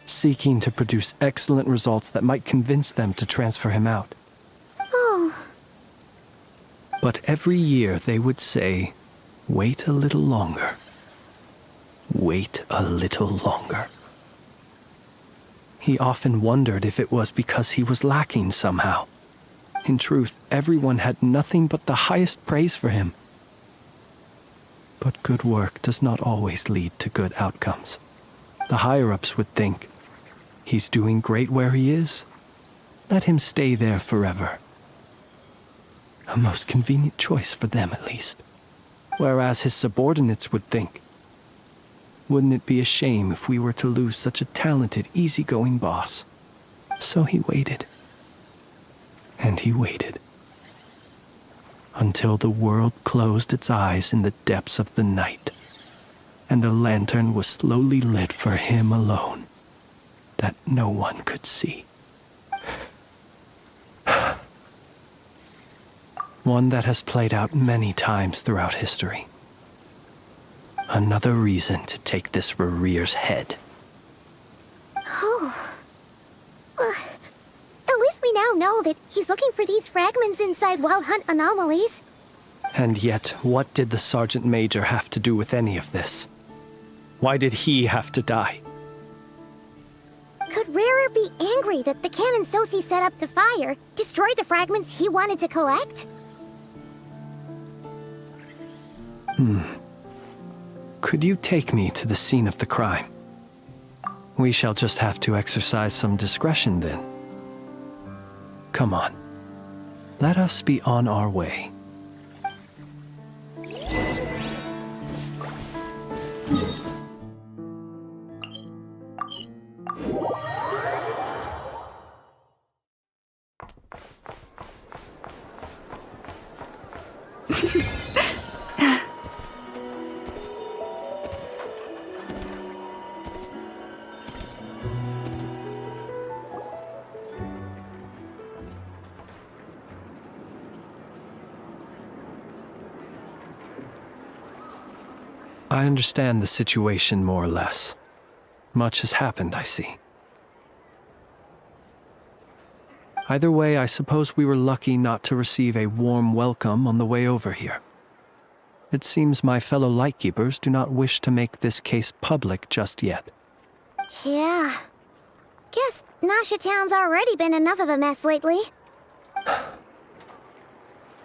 seeking to produce excellent results that might convince them to transfer him out. Oh. But every year they would say, "Wait a little longer. Wait a little longer." He often wondered if it was because he was lacking somehow. In truth, everyone had nothing but the highest praise for him. But good work does not always lead to good outcomes. The higher-ups would think, he's doing great where he is. Let him stay there forever. A most convenient choice for them, at least. Whereas his subordinates would think, wouldn't it be a shame if we were to lose such a talented, easygoing boss? So he waited. And he waited. Until the world closed its eyes in the depths of the night. and a lantern was slowly lit for him alone, that no one could see. One that has played out many times throughout history. Another reason to take this Rerere's head. Oh. At least we now know that he's looking for these fragments inside Wild Hunt anomalies. And yet, what did the Sergeant Major have to do with any of this? Why did he have to die? Could Rarer be angry that the cannon Sosi set up to fire destroyed the fragments he wanted to collect? Could you take me to the scene of the crime? We shall just have to exercise some discretion then. Come on. Let us be on our way. I understand the situation more or less. Much has happened, I see. Either way, I suppose we were lucky not to receive a warm welcome on the way over here. It seems my fellow Lightkeepers do not wish to make this case public just yet. Yeah. Guess Nasha Town's already been enough of a mess lately.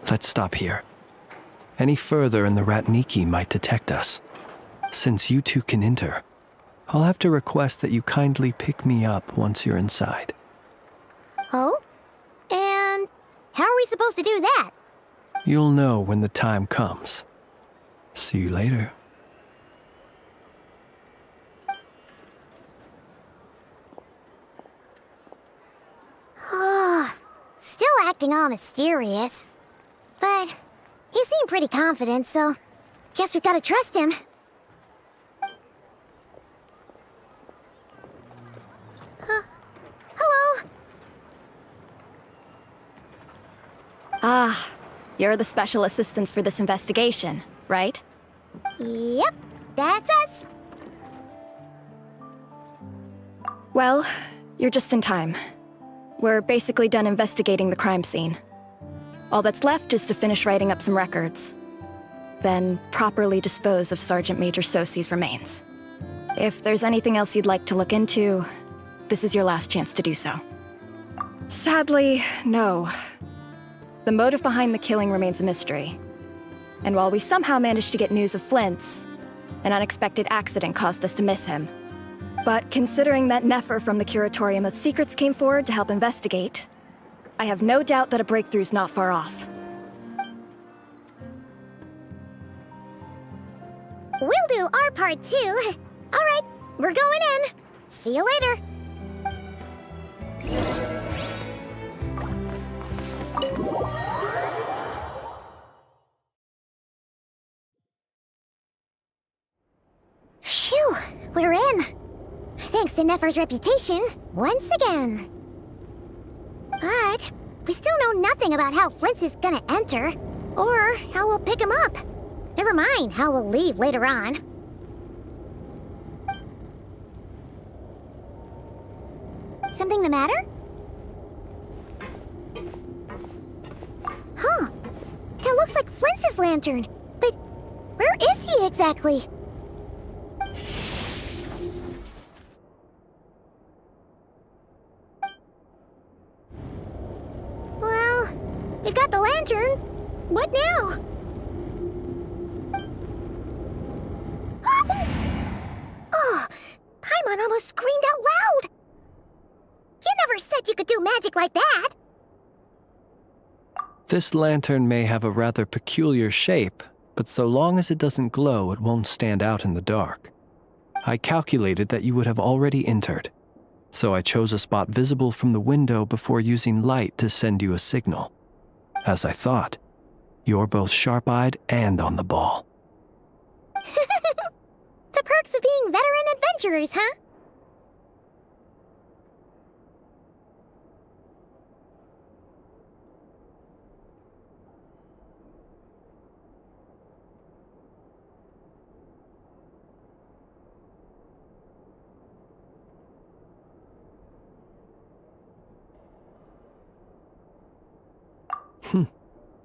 Let's stop here. Any further and the Ratniki might detect us. Since you two can enter, I'll have to request that you kindly pick me up once you're inside. Oh? And how are we supposed to do that? You'll know when the time comes. See you later. Still acting all mysterious. But he seemed pretty confident, so guess we've got to trust him. Hello? Ah, you're the special assistants for this investigation, right? Yep, that's us. Well, you're just in time. We're basically done investigating the crime scene. All that's left is to finish writing up some records. Then properly dispose of Sergeant Major Sosi's remains. If there's anything else you'd like to look into, this is your last chance to do so. Sadly, no. The motive behind the killing remains a mystery. And while we somehow managed to get news of Flint's, an unexpected accident caused us to miss him. But considering that Nefer from the Curatorium of Secrets came forward to help investigate, I have no doubt that a breakthrough's not far off. We'll do our part too. All right, we're going in. See you later. Phew, we're in. Thanks to Nefer's reputation, once again. But we still know nothing about how Flint's is gonna enter, or how we'll pick him up. Never mind how we'll leave later on. Something the matter? Huh. That looks like Flint's lantern. But where is he exactly? Well, we've got the lantern. What now? Oh, Paimon almost screamed out loud. You never said you could do magic like that. This lantern may have a rather peculiar shape, but so long as it doesn't glow, it won't stand out in the dark. I calculated that you would have already entered, so I chose a spot visible from the window before using light to send you a signal. As I thought, you're both sharp-eyed and on the ball. The veteran adventurers, huh?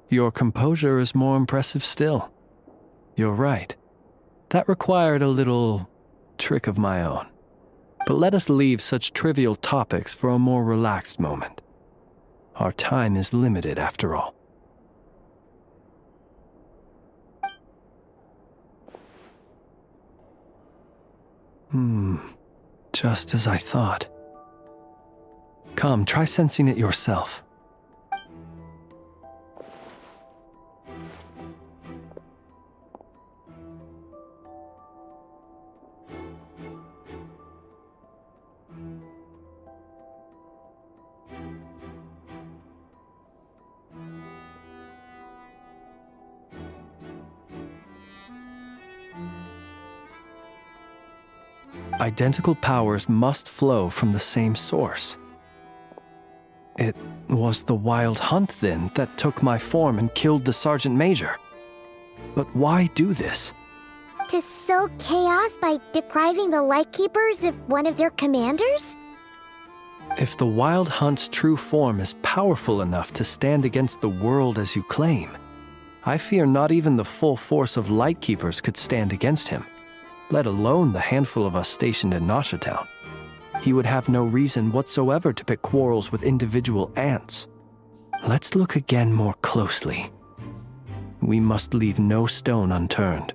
Your composure is more impressive still. You're right. That required a little trick of my own. But let us leave such trivial topics for a more relaxed moment. Our time is limited after all. Just as I thought. Come, try sensing it yourself. Identical powers must flow from the same source. It was the Wild Hunt, then, that took my form and killed the Sergeant Major. But why do this? To sow chaos by depriving the Lightkeepers of one of their commanders? If the Wild Hunt's true form is powerful enough to stand against the world as you claim, I fear not even the full force of Lightkeepers could stand against him, let alone the handful of us stationed in Nasha Town. He would have no reason whatsoever to pick quarrels with individual ants. Let's look again more closely. We must leave no stone unturned.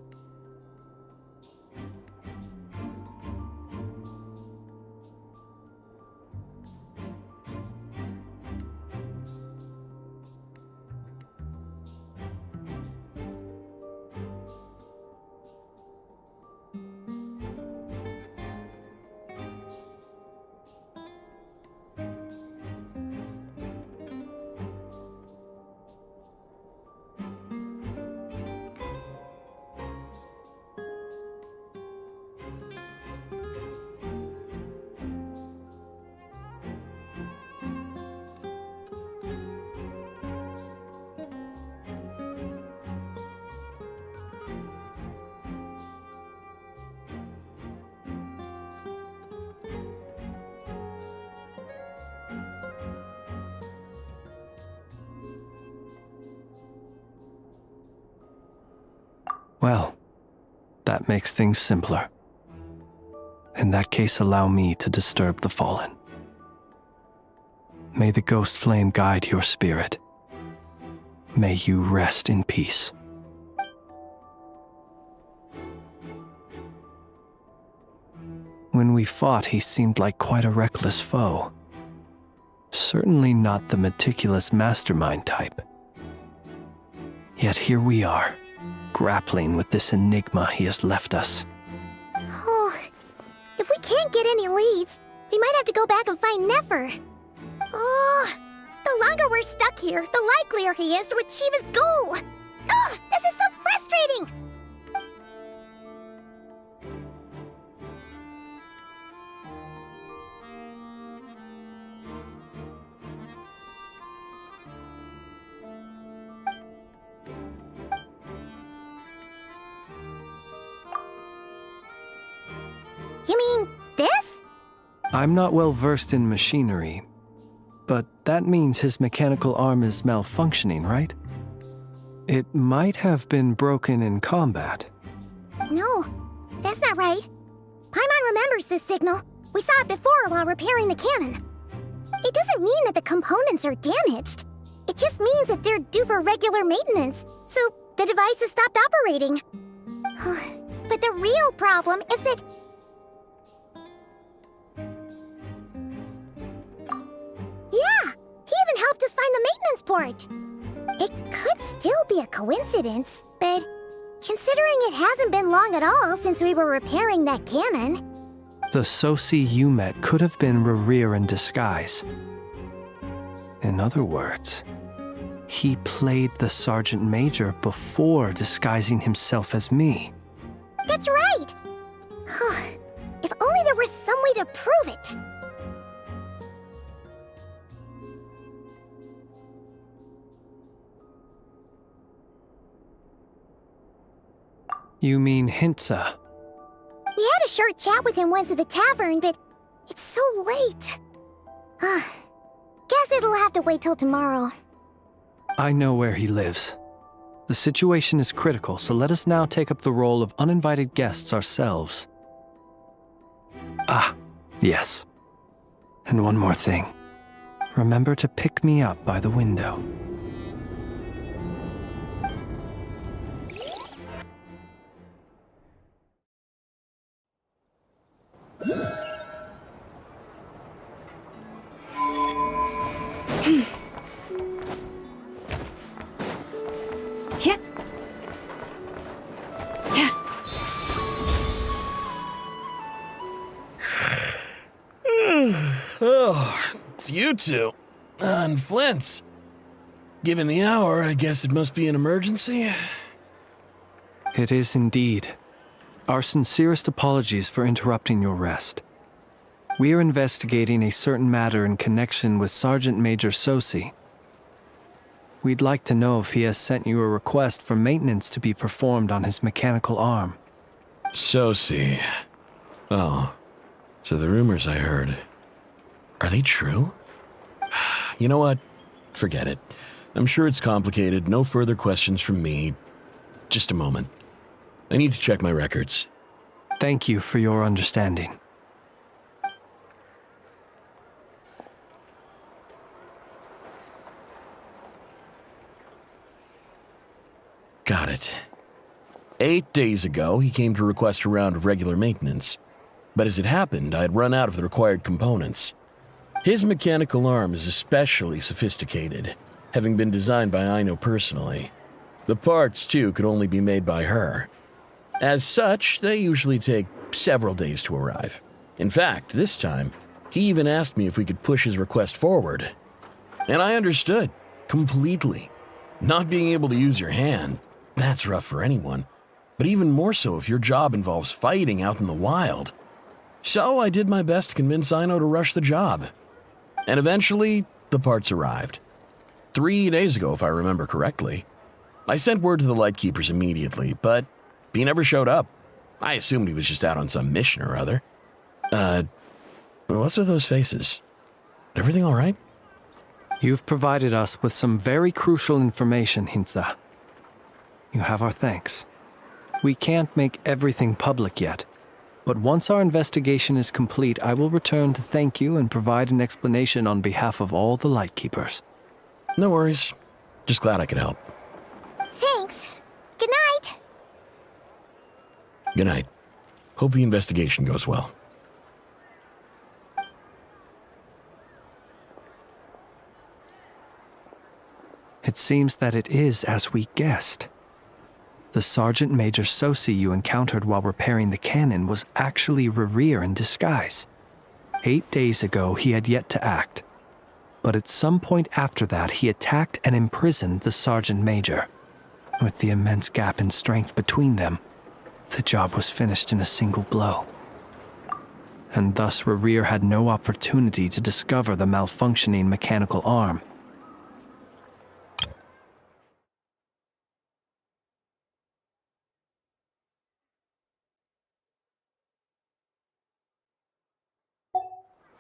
Well, that makes things simpler. In that case, allow me to disturb the fallen. May the ghost flame guide your spirit. May you rest in peace. When we fought, he seemed like quite a reckless foe. Certainly not the meticulous mastermind type. Yet here we are, grappling with this enigma he has left us. Oh, if we can't get any leads, we might have to go back and find Nefer. Oh, the longer we're stuck here, the likelier he is to achieve his goal. Ugh, this is so frustrating! You mean this? I'm not well versed in machinery, but that means his mechanical arm is malfunctioning, right? It might have been broken in combat. No, that's not right. Paimon remembers this signal. We saw it before while repairing the cannon. It doesn't mean that the components are damaged. It just means that they're due for regular maintenance, so the device has stopped operating. But the real problem is that... Yeah, he even helped us find the maintenance port. It could still be a coincidence, but considering it hasn't been long at all since we were repairing that cannon... The Sosi you met could have been Rerir in disguise. In other words, he played the Sergeant Major before disguising himself as me. That's right! me to prove it. You mean Hintsa? We had a short chat with him once at the tavern, but it's so late. Guess it'll have to wait till tomorrow. I know where he lives. The situation is critical, so let us now take up the role of uninvited guests ourselves. Ah, yes. And one more thing. Remember to pick me up by the window. Yeah. Yeah. Oh, it's you two. And Flint's. Given the hour, I guess it must be an emergency. It is indeed. Our sincerest apologies for interrupting your rest. We are investigating a certain matter in connection with Sergeant Major Sosi. We'd like to know if he has sent you a request for maintenance to be performed on his mechanical arm. Sosi. Oh, so the rumors I heard, are they true? You know what? Forget it. I'm sure it's complicated. No further questions from me. Just a moment. I need to check my records. Thank you for your understanding. Got it. 8 days ago, he came to request a round of regular maintenance. But as it happened, I had run out of the required components. His mechanical arm is especially sophisticated, having been designed by Aino personally. The parts, too, could only be made by her. As such, they usually take several days to arrive. In fact, this time, he even asked me if we could push his request forward. And I understood, completely. Not being able to use your hand, that's rough for anyone. But even more so if your job involves fighting out in the wild. So I did my best to convince Aino to rush the job. And eventually, the parts arrived. 3 days ago, if I remember correctly. I sent word to the Lightkeepers immediately, but he never showed up. I assumed he was just out on some mission or other. What's with those faces? Everything all right? You've provided us with some very crucial information, Hintsa. You have our thanks. We can't make everything public yet, but once our investigation is complete, I will return to thank you and provide an explanation on behalf of all the Lightkeepers. No worries. Just glad I could help. Thanks. Good night. Good night. Hope the investigation goes well. It seems that it is as we guessed. The Sergeant Major Sosi you encountered while repairing the cannon was actually Rerir in disguise. 8 days ago, he had yet to act. But at some point after that, he attacked and imprisoned the Sergeant Major. With the immense gap in strength between them, the job was finished in a single blow. And thus Rerir had no opportunity to discover the malfunctioning mechanical arm.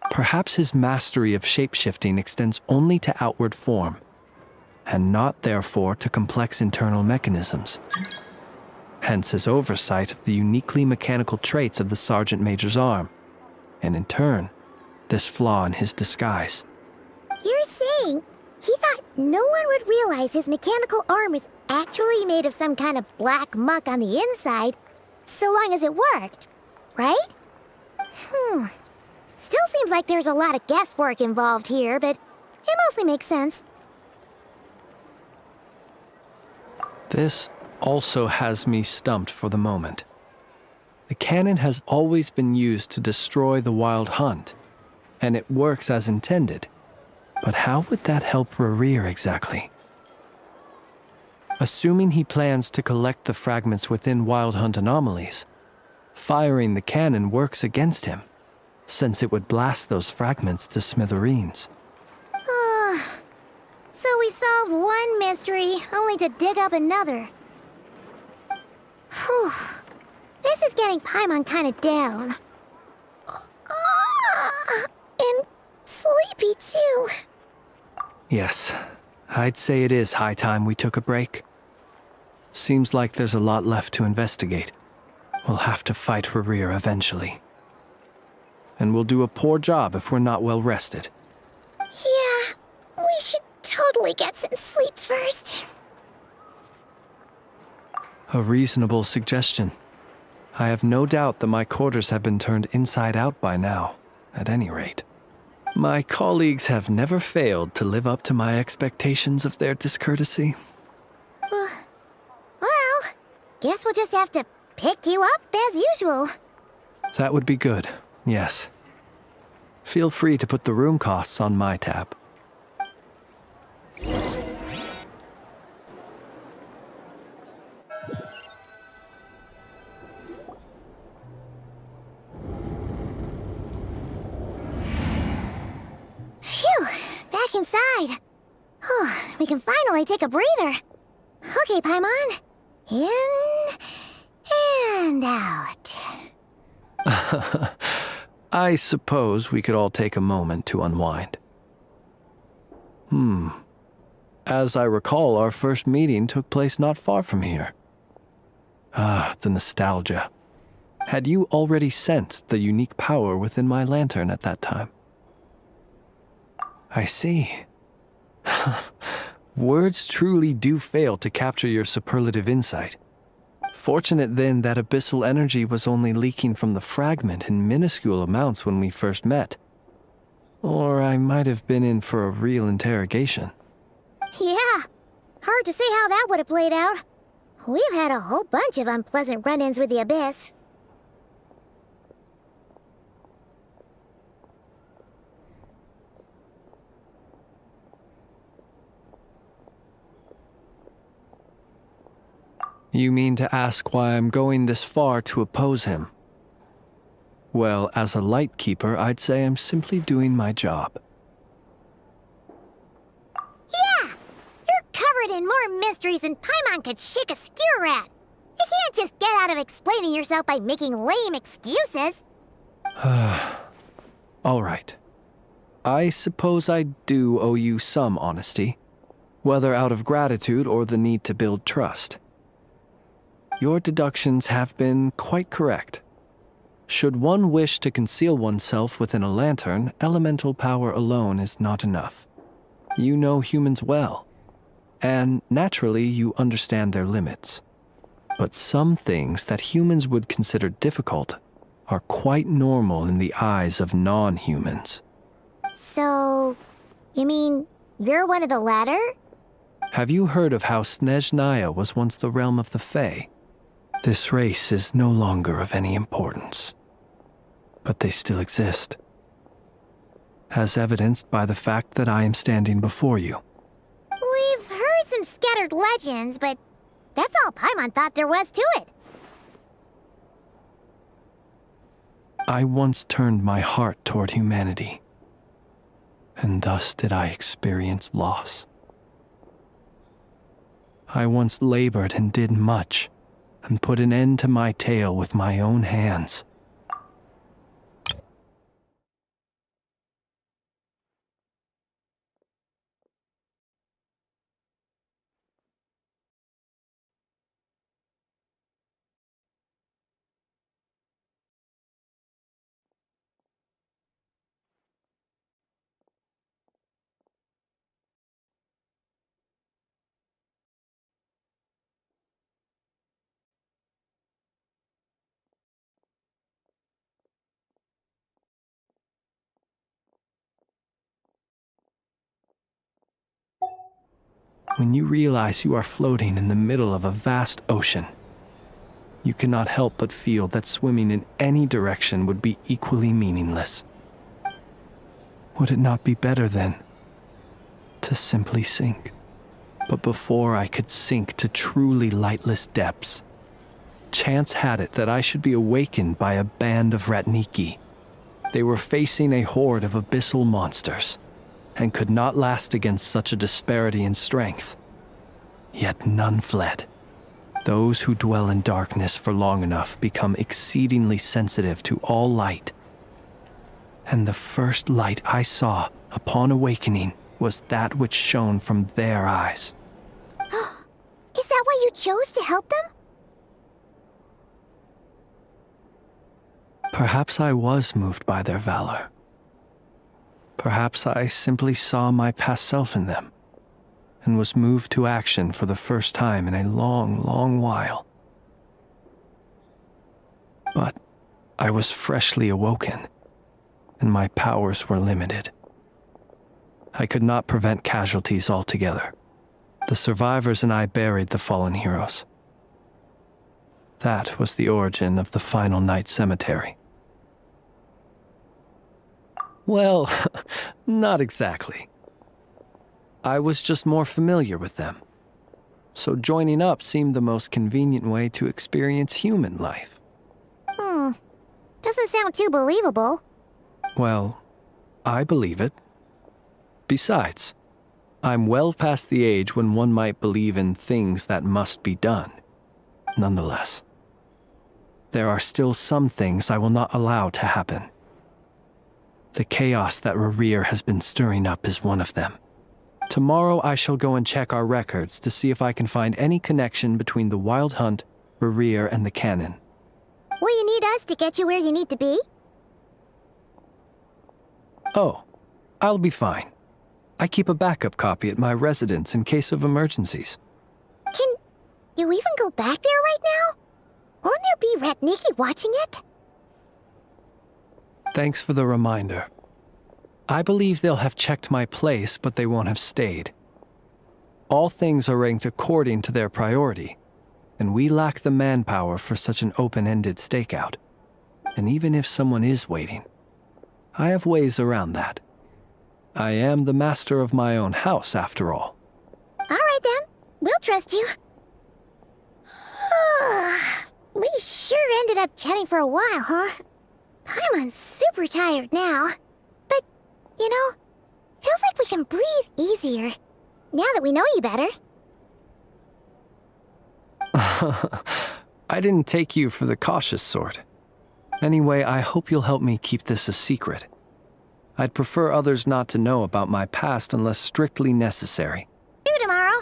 Perhaps his mastery of shapeshifting extends only to outward form, and not therefore to complex internal mechanisms. Hence his oversight of the uniquely mechanical traits of the Sergeant Major's arm, and in turn, this flaw in his disguise. You're saying he thought no one would realize his mechanical arm is actually made of some kind of black muck on the inside, so long as it worked, right? Still seems like there's a lot of guesswork involved here, but it mostly makes sense. This also has me stumped for the moment. The cannon has always been used to destroy the wild hunt, and it works as intended. But how would that help Rerir exactly? Assuming he plans to collect the fragments within wild hunt anomalies, firing the cannon works against him, since it would blast those fragments to smithereens. So we solved one mystery, only to dig up another. Whew. This is getting Paimon kind of down. And sleepy, too. Yes, I'd say it is high time we took a break. Seems like there's a lot left to investigate. We'll have to fight Rerir eventually. And we'll do a poor job if we're not well rested. Yeah, we should totally get some sleep first. A reasonable suggestion. I have no doubt that my quarters have been turned inside out by now, at any rate. My colleagues have never failed to live up to my expectations of their discourtesy. Well, guess we'll just have to pick you up as usual. That would be good, yes. Feel free to put the room costs on my tab. Phew, back inside. We can finally take a breather. Okay, Paimon. In and out. I suppose we could all take a moment to unwind. As I recall, our first meeting took place not far from here. Ah, the nostalgia. Had you already sensed the unique power within my lantern at that time? I see. Words truly do fail to capture your superlative insight. Fortunate then that abyssal energy was only leaking from the fragment in minuscule amounts when we first met. Or I might have been in for a real interrogation. Yeah, hard to say how that would have played out. We've had a whole bunch of unpleasant run-ins with the Abyss. You mean to ask why I'm going this far to oppose him? Well, as a light keeper, I'd say I'm simply doing my job. Yeah! You're covered in more mysteries than Paimon could shake a skewer at. You can't just get out of explaining yourself by making lame excuses. All right. I suppose I do owe you some honesty, whether out of gratitude or the need to build trust. Your deductions have been quite correct. Should one wish to conceal oneself within a lantern, elemental power alone is not enough. You know humans well, and naturally you understand their limits. But some things that humans would consider difficult are quite normal in the eyes of non-humans. So, you mean you're one of the latter? Have you heard of how Snezhnaya was once the realm of the Fae? This race is no longer of any importance, but they still exist, as evidenced by the fact that I am standing before you. We've heard some scattered legends, but that's all Paimon thought there was to it. I once turned my heart toward humanity, and thus did I experience loss. I once labored and did much, and put an end to my tale with my own hands. When you realize you are floating in the middle of a vast ocean, you cannot help but feel that swimming in any direction would be equally meaningless. Would it not be better, then, to simply sink? But before I could sink to truly lightless depths, chance had it that I should be awakened by a band of Ratniki. They were facing a horde of abyssal monsters, and could not last against such a disparity in strength. Yet none fled. Those who dwell in darkness for long enough become exceedingly sensitive to all light. And the first light I saw upon awakening was that which shone from their eyes. Is that why you chose to help them? Perhaps I was moved by their valor. Perhaps I simply saw my past self in them, and was moved to action for the first time in a long, long while. But I was freshly awoken, and my powers were limited. I could not prevent casualties altogether. The survivors and I buried the fallen heroes. That was the origin of the Final Night Cemetery. Well, not exactly. I was just more familiar with them. So joining up seemed the most convenient way to experience human life. Doesn't sound too believable. Well, I believe it. Besides, I'm well past the age when one might believe in things that must be done. Nonetheless, there are still some things I will not allow to happen. The chaos that Rerir has been stirring up is one of them. Tomorrow I shall go and check our records to see if I can find any connection between the Wild Hunt, Rerir, and the Cannon. Will you need us to get you where you need to be? Oh, I'll be fine. I keep a backup copy at my residence in case of emergencies. Can you even go back there right now? Won't there be Ratniki watching it? Thanks for the reminder. I believe they'll have checked my place, but they won't have stayed. All things are ranked according to their priority, and we lack the manpower for such an open-ended stakeout. And even if someone is waiting, I have ways around that. I am the master of my own house, after all. All right then, we'll trust you. We sure ended up chatting for a while, huh? I'm super tired now. But, you know, feels like we can breathe easier, now that we know you better. I didn't take you for the cautious sort. Anyway, I hope you'll help me keep this a secret. I'd prefer others not to know about my past unless strictly necessary. Do tomorrow.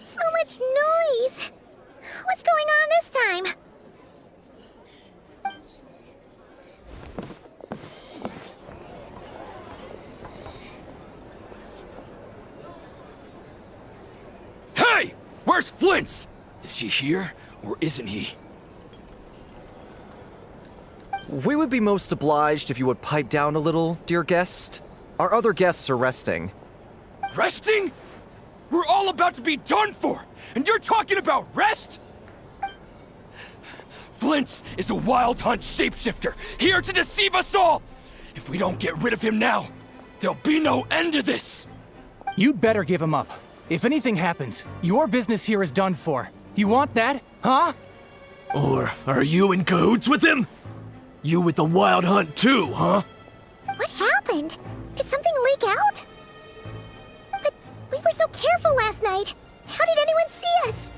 So much noise. What's going on this time? Hey! Where's Flint's? Is he here, or isn't he? We would be most obliged if you would pipe down a little, dear guest. Our other guests are resting. Resting? We're all about to be done for, and you're talking about rest? Flint's is a Wild Hunt shapeshifter, here to deceive us all! If we don't get rid of him now, there'll be no end to this! You'd better give him up. If anything happens, your business here is done for. You want that, huh? Or are you in cahoots with him? You with the Wild Hunt too, huh? What happened? Did something leak out? But we were so careful last night. How did anyone see us?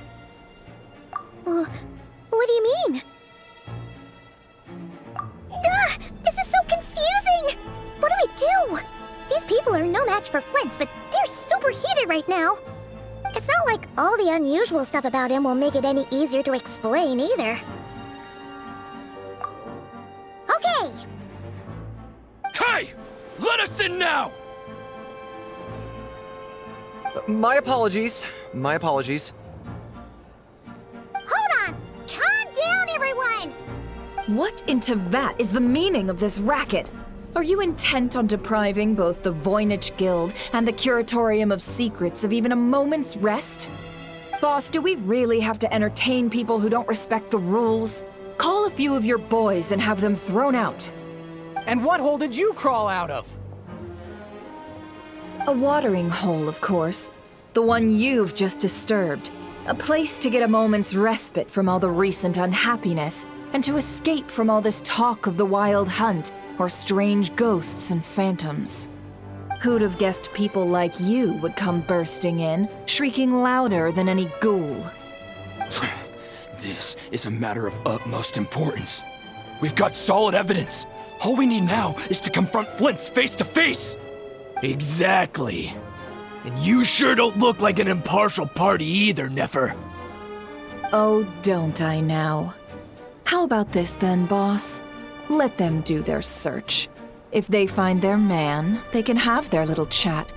What do you mean? This is so confusing! What do we do? These people are no match for Flint's, but they're super heated right now. It's not like all the unusual stuff about him will make it any easier to explain either. Okay! Hey! Let us in now! My apologies. My apologies. Hold on! Calm down, everyone! What in Tevat is the meaning of this racket? Are you intent on depriving both the Voynich Guild and the Curatorium of Secrets of even a moment's rest? Boss, do we really have to entertain people who don't respect the rules? Call a few of your boys and have them thrown out. And what hole did you crawl out of? A watering hole, of course. The one you've just disturbed. A place to get a moment's respite from all the recent unhappiness, and to escape from all this talk of the wild hunt, or strange ghosts and phantoms. Who'd have guessed people like you would come bursting in, shrieking louder than any ghoul? This is a matter of utmost importance. We've got solid evidence. All we need now is to confront Flint's face to face. Exactly. And you sure don't look like an impartial party either, Nefer. Oh, don't I now? How about this then, boss? Let them do their search. If they find their man, they can have their little chat.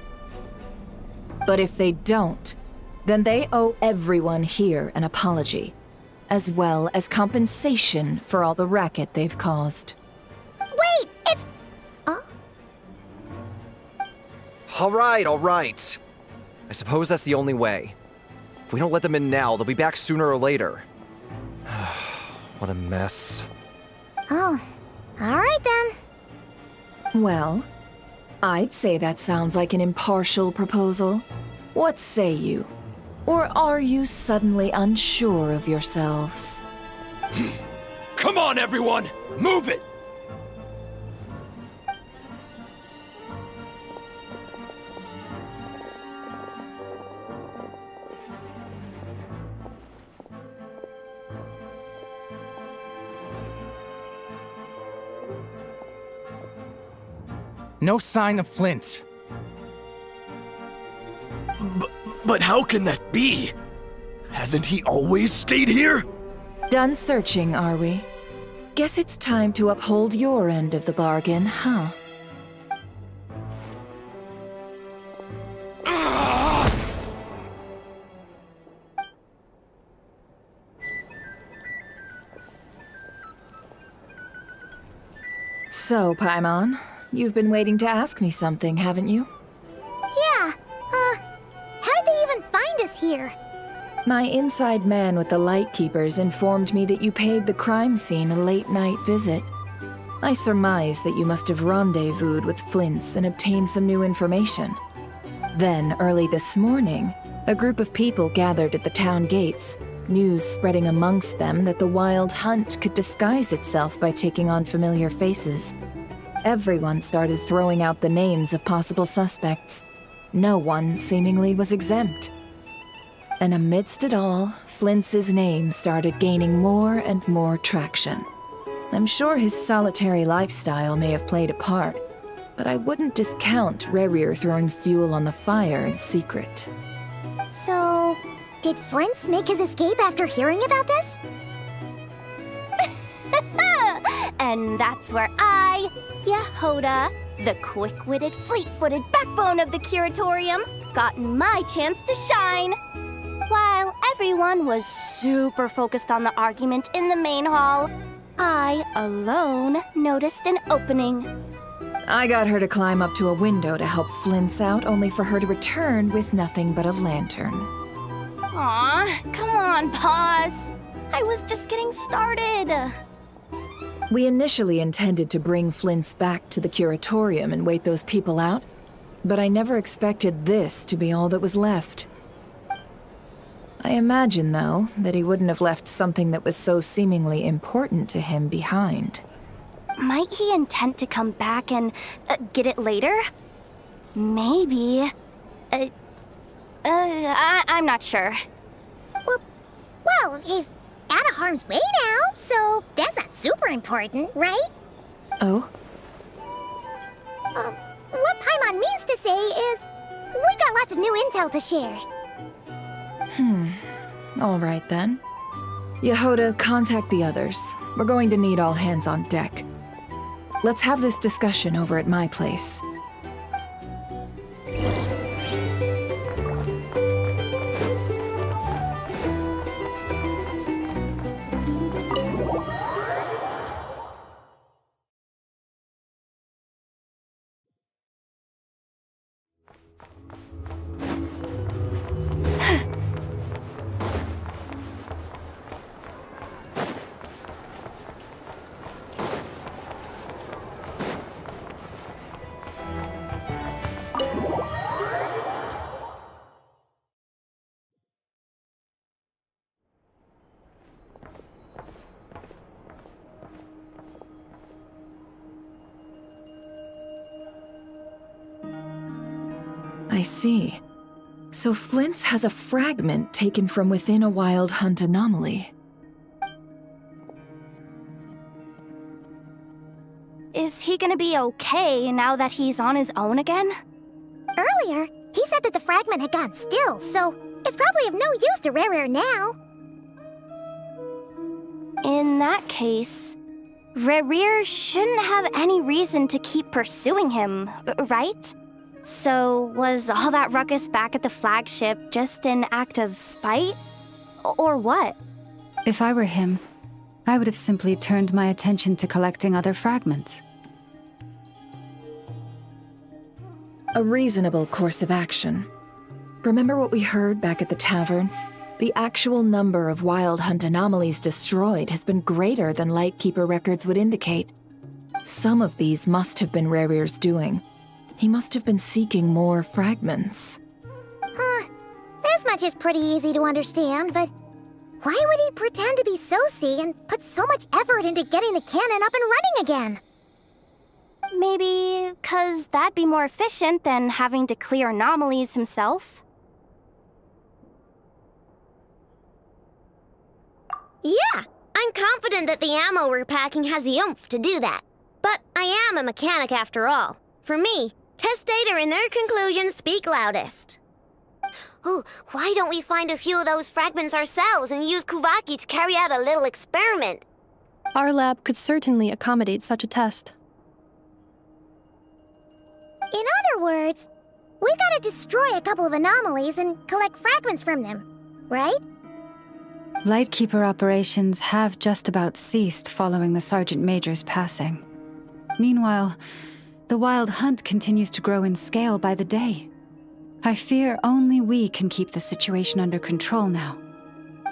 But if they don't, then they owe everyone here an apology, as well as compensation for all the racket they've caused. Wait, it's... All right. I suppose that's the only way. If we don't let them in now, they'll be back sooner or later. What a mess. Oh, all right then. Well, I'd say that sounds like an impartial proposal. What say you? Or are you suddenly unsure of yourselves? Come on, everyone! Move it! No sign of Flint. But how can that be? Hasn't he always stayed here? Done searching, are we? Guess it's time to uphold your end of the bargain, huh? So, Paimon, you've been waiting to ask me something, haven't you? Yeah, how did they even find us here? My inside man with the Lightkeepers informed me that you paid the crime scene a late-night visit. I surmise that you must have rendezvoused with Flint's and obtained some new information. Then, early this morning, a group of people gathered at the town gates, news spreading amongst them that the wild hunt could disguise itself by taking on familiar faces. Everyone started throwing out the names of possible suspects. No one, seemingly, was exempt. And amidst it all, Flint's name started gaining more and more traction. I'm sure his solitary lifestyle may have played a part, but I wouldn't discount Rerir throwing fuel on the fire in secret. So, did Flint's make his escape after hearing about this? And that's where I, Yehoda, the quick-witted, fleet-footed backbone of the Curatorium, got my chance to shine. While everyone was super focused on the argument in the main hall, I alone noticed an opening. I got her to climb up to a window to help Flint's out, only for her to return with nothing but a lantern. Aw, come on, pause. I was just getting started. We initially intended to bring Flint's back to the Curatorium and wait those people out, but I never expected this to be all that was left. I imagine, though, that he wouldn't have left something that was so seemingly important to him behind. Might he intend to come back and get it later? Maybe. I'm not sure. Well, he's out of harm's way now, so that's not super important, right? Oh? What Paimon means to say is, we got lots of new intel to share. All right then. Yehoda, contact the others. We're going to need all hands on deck. Let's have this discussion over at my place. I see. So Flint's has a fragment taken from within a Wild Hunt anomaly. Is he gonna be okay now that he's on his own again? Earlier, he said that the fragment had gone still, so it's probably of no use to Rare now. In that case, Rare shouldn't have any reason to keep pursuing him, right? So, was all that ruckus back at the flagship just an act of spite? Or what? If I were him, I would have simply turned my attention to collecting other fragments. A reasonable course of action. Remember what we heard back at the tavern? The actual number of Wild Hunt anomalies destroyed has been greater than Lightkeeper records would indicate. Some of these must have been Rare's doing. He must have been seeking more fragments. This much is pretty easy to understand, but why would he pretend to be Soci and put so much effort into getting the cannon up and running again? Maybe 'cause that'd be more efficient than having to clear anomalies himself? Yeah, I'm confident that the ammo we're packing has the oomph to do that. But I am a mechanic after all. For me, test data and their conclusions speak loudest. Oh, why don't we find a few of those fragments ourselves and use Kuvaki to carry out a little experiment? Our lab could certainly accommodate such a test. In other words, we gotta destroy a couple of anomalies and collect fragments from them, right? Lightkeeper operations have just about ceased following the Sergeant Major's passing. Meanwhile, the Wild Hunt continues to grow in scale by the day. I fear only we can keep the situation under control now.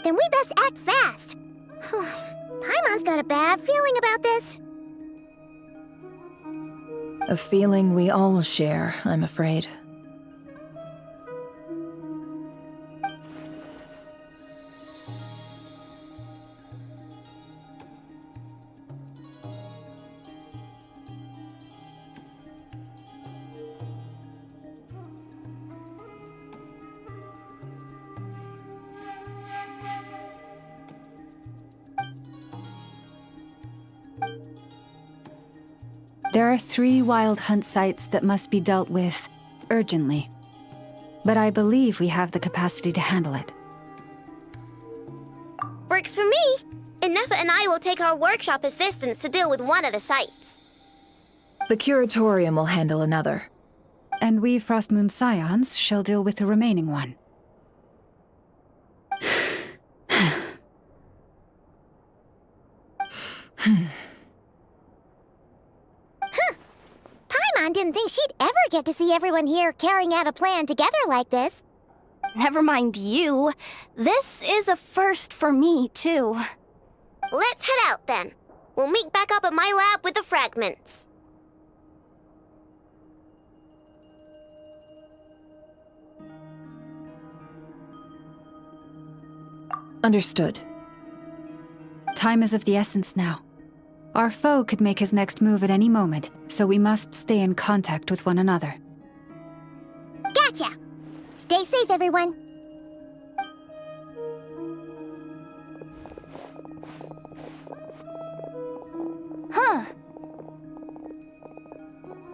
Then we best act fast. Paimon's got a bad feeling about this. A feeling we all share, I'm afraid. There are 3 Wild Hunt sites that must be dealt with urgently. But I believe we have the capacity to handle it. Works for me. Ineffa and I will take our workshop assistants to deal with one of the sites. The Curatorium will handle another. And we Frostmoon Scions shall deal with the remaining one. Paimon didn't think she'd ever get to see everyone here carrying out a plan together like this. Never mind you. This is a first for me, too. Let's head out then. We'll meet back up at my lab with the fragments. Understood. Time is of the essence now. Our foe could make his next move at any moment, so we must stay in contact with one another. Gotcha! Stay safe, everyone. Huh.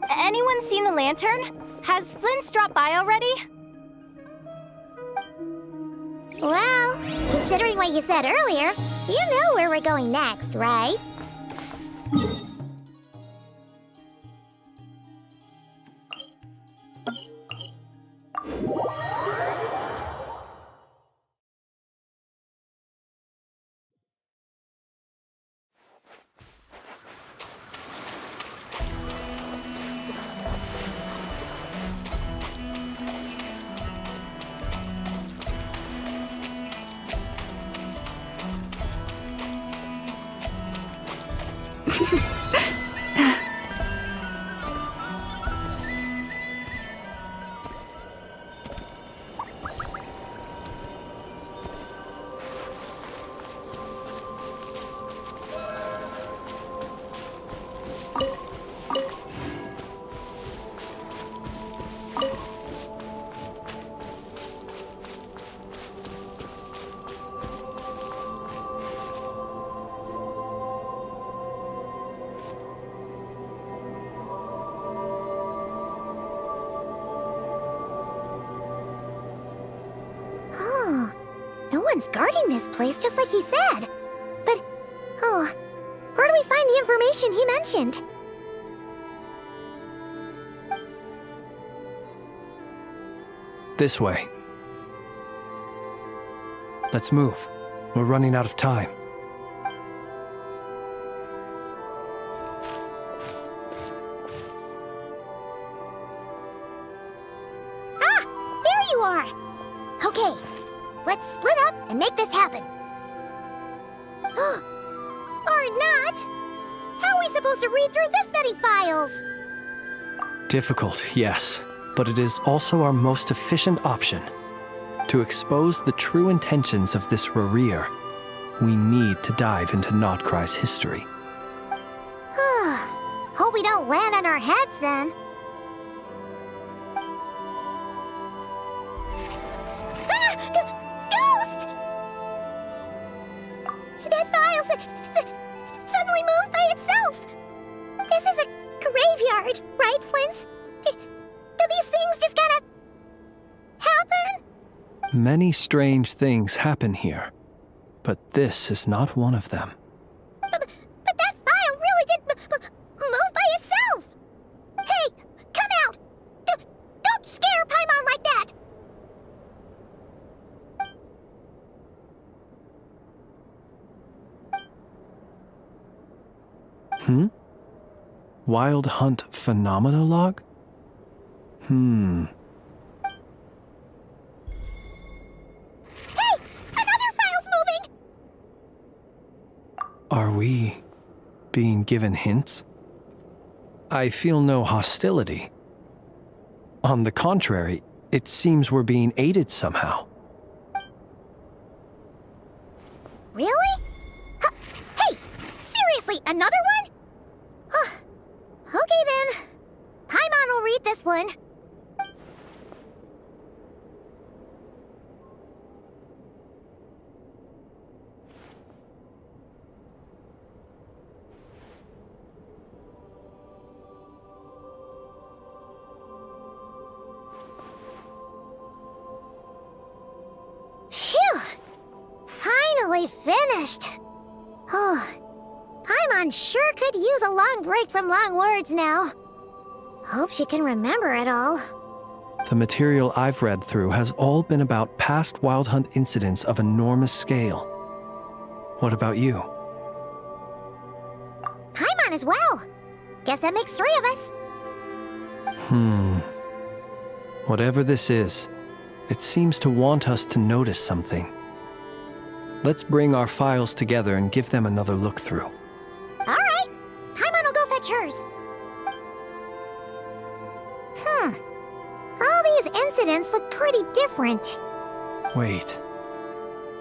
Anyone seen the lantern? Has Flint's dropped by already? Well, considering what you said earlier, you know where we're going next, right? Someone's guarding this place just like he said. But, oh, where do we find the information he mentioned? This way. Let's move. We're running out of time. Ah! There you are! Okay, let's split up and make this happen. Or not! How are we supposed to read through this many files? Difficult, yes, but it is also our most efficient option. To expose the true intentions of this Rereer, we need to dive into Notcry's history. Hope we don't land on our heads then. Ah! Ghost! That file suddenly moved by itself! This is a graveyard, right, Flint? Do these things just kind of happen? Many strange things happen here, but this is not one of them. But that file really did move by itself! Hey, come out! Don't scare Paimon like that! Wild Hunt Phenomenologue? Hey! Another file's moving! Are we being given hints? I feel no hostility. On the contrary, it seems we're being aided somehow. Really? Hey! Seriously, another one? Okay then. Paimon will read this one. Phew! Finally finished. Oh, Paimon sure could use a long break from long words now. Hope she can remember it all. The material I've read through has all been about past Wild Hunt incidents of enormous scale. What about you? Paimon as well. Guess that makes 3 of us. Whatever this is, it seems to want us to notice something. Let's bring our files together and give them another look through. All right. Paimon will go fetch hers. All these incidents look pretty different. Wait.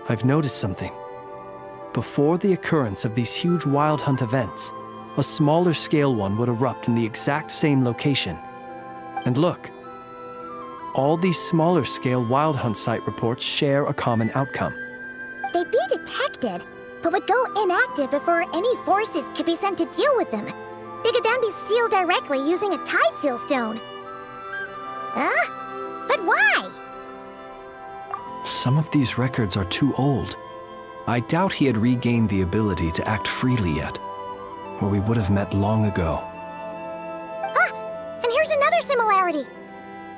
I've noticed something. Before the occurrence of these huge Wild Hunt events, a smaller scale one would erupt in the exact same location. And look. All these smaller scale Wild Hunt site reports share a common outcome. They'd be detected, but would go inactive before any forces could be sent to deal with them. They could then be sealed directly using a tide seal stone. Huh? But why? Some of these records are too old. I doubt he had regained the ability to act freely yet, or we would have met long ago. Ah! And here's another similarity.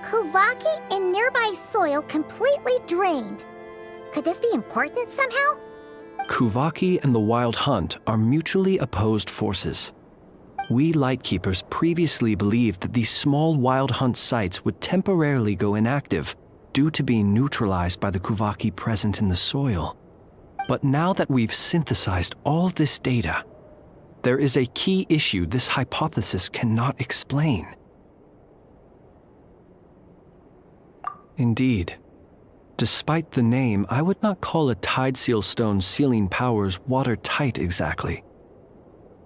Kuvaki and nearby soil completely drained. Could this be important somehow? Kuvaki and the Wild Hunt are mutually opposed forces. We Lightkeepers previously believed that these small Wild Hunt sites would temporarily go inactive due to being neutralized by the Kuvaki present in the soil. But now that we've synthesized all this data, there is a key issue this hypothesis cannot explain. Indeed. Despite the name, I would not call a tide seal stone's sealing powers watertight exactly.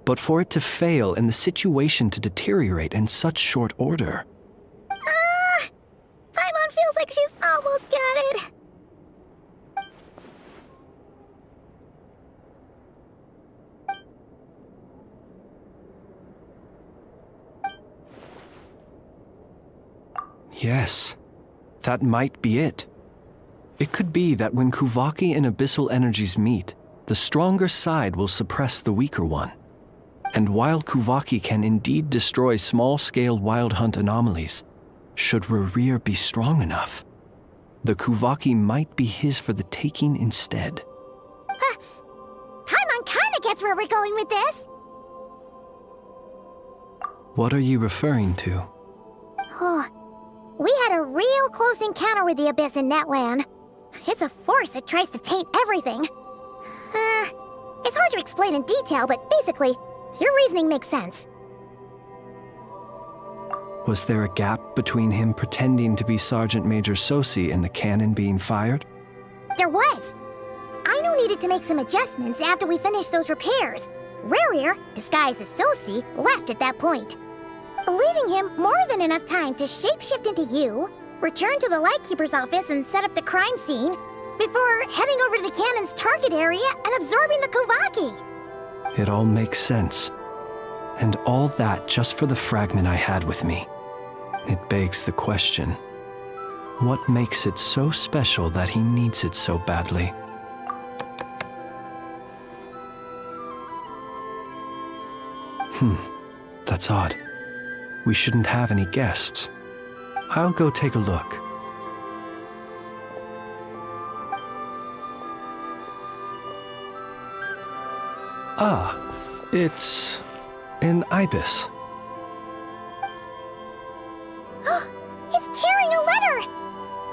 But for it to fail and the situation to deteriorate in such short order. Paimon feels like she's almost got it. Yes, that might be it. It could be that when Kuvaki and abyssal energies meet, the stronger side will suppress the weaker one. And while Kuvaki can indeed destroy small-scale wild hunt anomalies, should Rerir be strong enough, the Kuvaki might be his for the taking instead. Paimon kinda gets where we're going with this. What are you referring to? Oh, we had a real close encounter with the Abyss in Netland. It's a force that tries to taint everything. It's hard to explain in detail, but basically, your reasoning makes sense. Was there a gap between him pretending to be Sergeant Major Sosi and the cannon being fired? There was. Aino needed to make some adjustments after we finished those repairs. Rerir, disguised as Sosi, left at that point, leaving him more than enough time to shapeshift into you, return to the Lightkeeper's office and set up the crime scene, before heading over to the cannon's target area and absorbing the Kuvaki. It all makes sense. And all that just for the fragment I had with me. It begs the question, what makes it so special that he needs it so badly? That's odd. We shouldn't have any guests. I'll go take a look. Ah, it's an ibis. It's carrying a letter!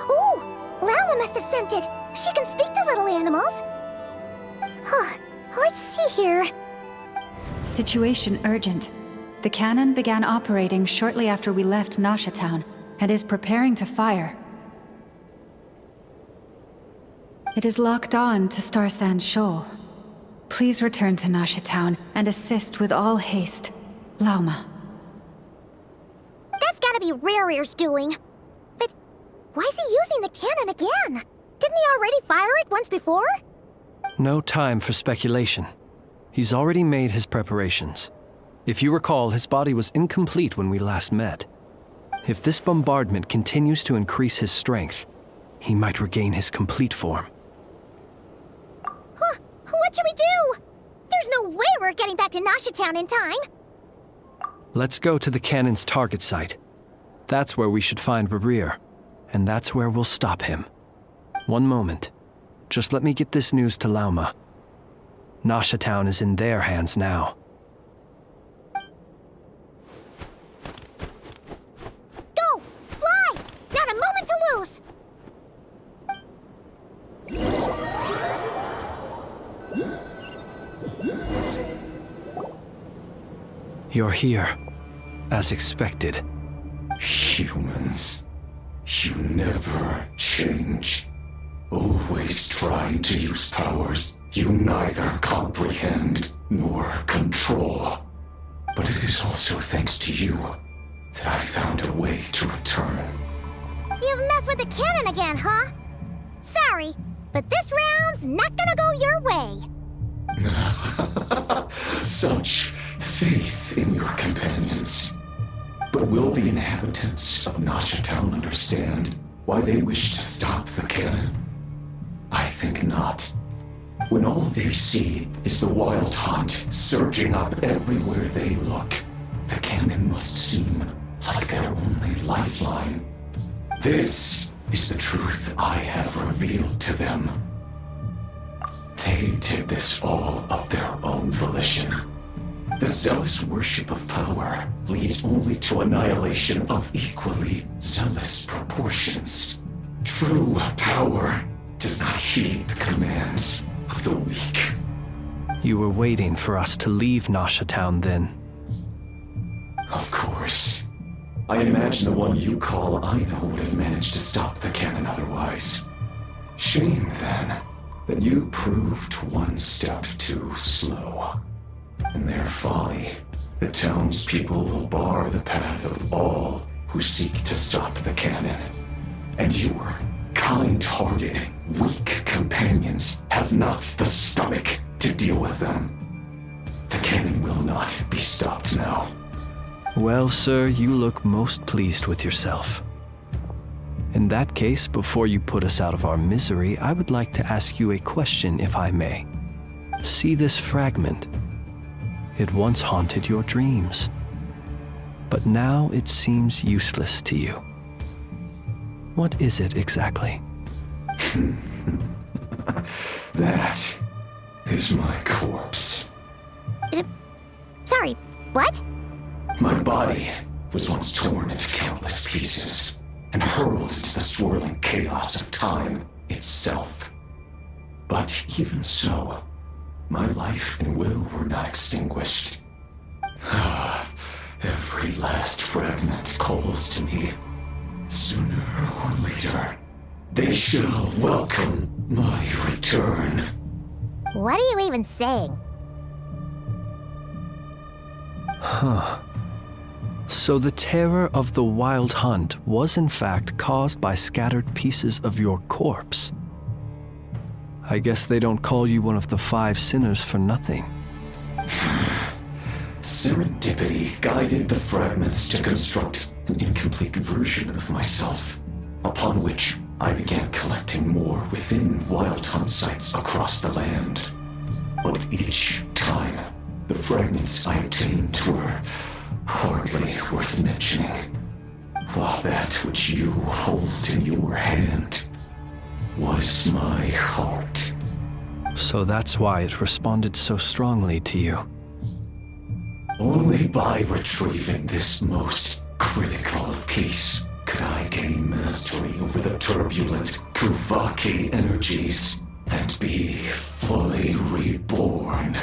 Ooh, Lala must have sent it. She can speak to little animals. Let's see here. Situation urgent. The cannon began operating shortly after we left Nasha Town and is preparing to fire. It is locked on to Star Sand Shoal. Please return to Nasha Town and assist with all haste. Lauma. That's gotta be Rerir's doing. But why is he using the cannon again? Didn't he already fire it once before? No time for speculation. He's already made his preparations. If you recall, his body was incomplete when we last met. If this bombardment continues to increase his strength, he might regain his complete form. What should we do? There's no way we're getting back to Nasha Town in time. Let's go to the cannon's target site. That's where we should find Rerir, and that's where we'll stop him. One moment. Just let me get this news to Lauma. Nasha Town is in their hands now. Go! Fly! Not a moment to lose! You're here, as expected. Humans, you never change. Always trying to use powers you neither comprehend nor control. But it is also thanks to you that I found a way to return. You've messed with the cannon again, huh? Sorry, but this round's not gonna go your way. Such faith in your companions. But will the inhabitants of Nasha Town understand why they wish to stop the cannon? I think not. When all they see is the wild hunt surging up everywhere they look, the cannon must seem like their only lifeline. This is the truth I have revealed to them. They did this all of their own volition. The zealous worship of power leads only to annihilation of equally zealous proportions. True power does not heed the commands of the weak. You were waiting for us to leave Nasha Town then. Of course. I imagine the one you call Aino would have managed to stop the cannon otherwise. Shame, then, that you proved one step too slow. In their folly, the townspeople will bar the path of all who seek to stop the cannon. And your kind-hearted, weak companions have not the stomach to deal with them. The cannon will not be stopped now. Well, sir, you look most pleased with yourself. In that case, before you put us out of our misery, I would like to ask you a question, if I may. See this fragment? It once haunted your dreams, but now it seems useless to you. What is it exactly? That is my corpse. Sorry, what? My body was once torn into countless pieces and hurled into the swirling chaos of time itself. But even so, my life and will were not extinguished. Every last fragment calls to me. Sooner or later, they shall welcome my return. What are you even saying? Huh. So the terror of the Wild Hunt was in fact caused by scattered pieces of your corpse. I guess they don't call you one of the 5 sinners for nothing. Serendipity guided the fragments to construct an incomplete version of myself, upon which I began collecting more within Wild Hunt sites across the land. But each time, the fragments I obtained were hardly worth mentioning, while that which you hold in your hand was my heart. So that's why it responded so strongly to you. Only by retrieving this most critical piece could I gain mastery over the turbulent Kuvaki energies and be fully reborn.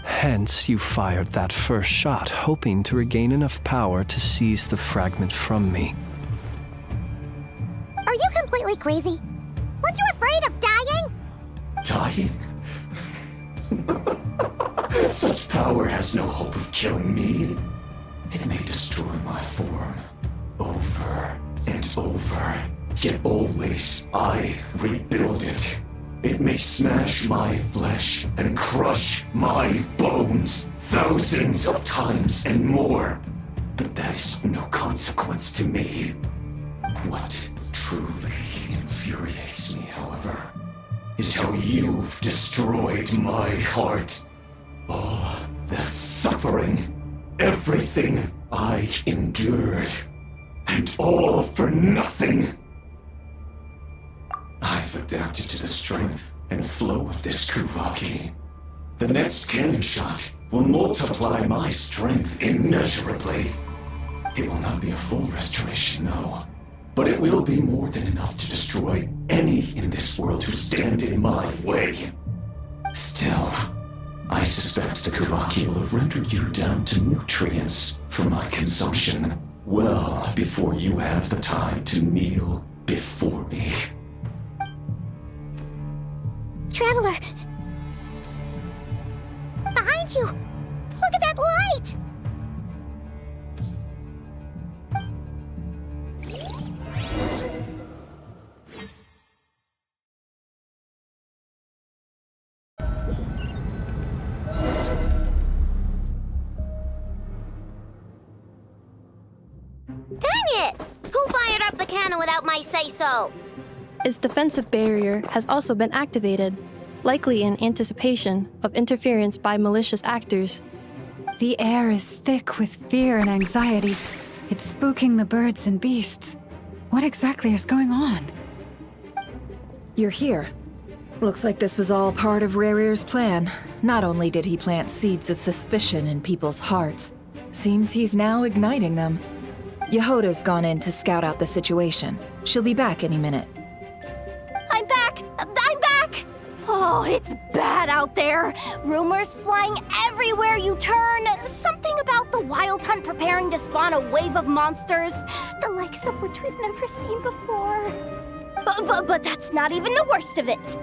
Hence, you fired that first shot, hoping to regain enough power to seize the fragment from me. Are you completely crazy? Weren't you afraid of dying? Dying? Such power has no hope of killing me. It may destroy my form over and over, yet always I rebuild it. It may smash my flesh and crush my bones thousands of times and more, but that is of no consequence to me. What truly infuriates me, however, is how you've destroyed my heart. All that suffering, everything I endured, and all for nothing. I've adapted to the strength and flow of this Kuvaki. The next cannon shot will multiply my strength immeasurably. It will not be a full restoration, no, but it will be more than enough to destroy any in this world who stand in my way. Still, I suspect the Kuvaki will have rendered you down to nutrients for my consumption well before you have the time to kneel before me. Traveler! Behind you! Look at that light! Dang it! Who fired up the cannon without my say-so? Its defensive barrier has also been activated, likely in anticipation of interference by malicious actors. The air is thick with fear and anxiety. It's spooking the birds and beasts. What exactly is going on? You're here. Looks like this was all part of Rerir's plan. Not only did he plant seeds of suspicion in people's hearts, seems he's now igniting them. Yehoda's gone in to scout out the situation. She'll be back any minute. I'm back! I'm back! Oh, it's bad out there. Rumors flying everywhere you turn. Something about the Wild Hunt preparing to spawn a wave of monsters, the likes of which we've never seen before. But that's not even the worst of it.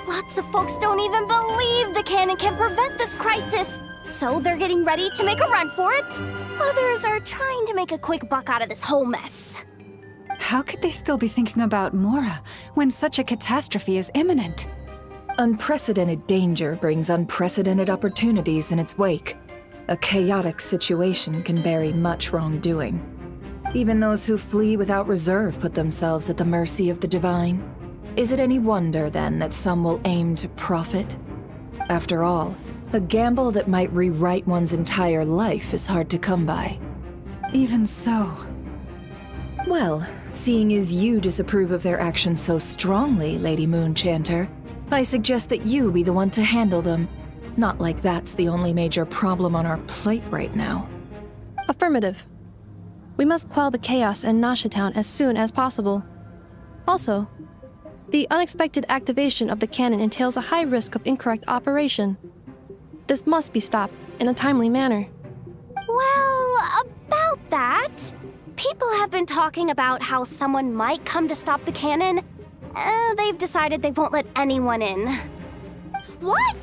Lots of folks don't even believe the cannon can prevent this crisis, so they're getting ready to make a run for it. Others are trying to make a quick buck out of this whole mess. How could they still be thinking about Mora when such a catastrophe is imminent? Unprecedented danger brings unprecedented opportunities in its wake. A chaotic situation can bury much wrongdoing. Even those who flee without reserve put themselves at the mercy of the divine. Is it any wonder, then, that some will aim to profit? After all, a gamble that might rewrite one's entire life is hard to come by. Even so. Well, seeing as you disapprove of their actions so strongly, Lady Moonchanter, I suggest that you be the one to handle them. Not like that's the only major problem on our plate right now. Affirmative. We must quell the chaos in Nasha Town as soon as possible. Also, the unexpected activation of the cannon entails a high risk of incorrect operation. This must be stopped in a timely manner. Well, about that, people have been talking about how someone might come to stop the cannon. They've decided they won't let anyone in. What?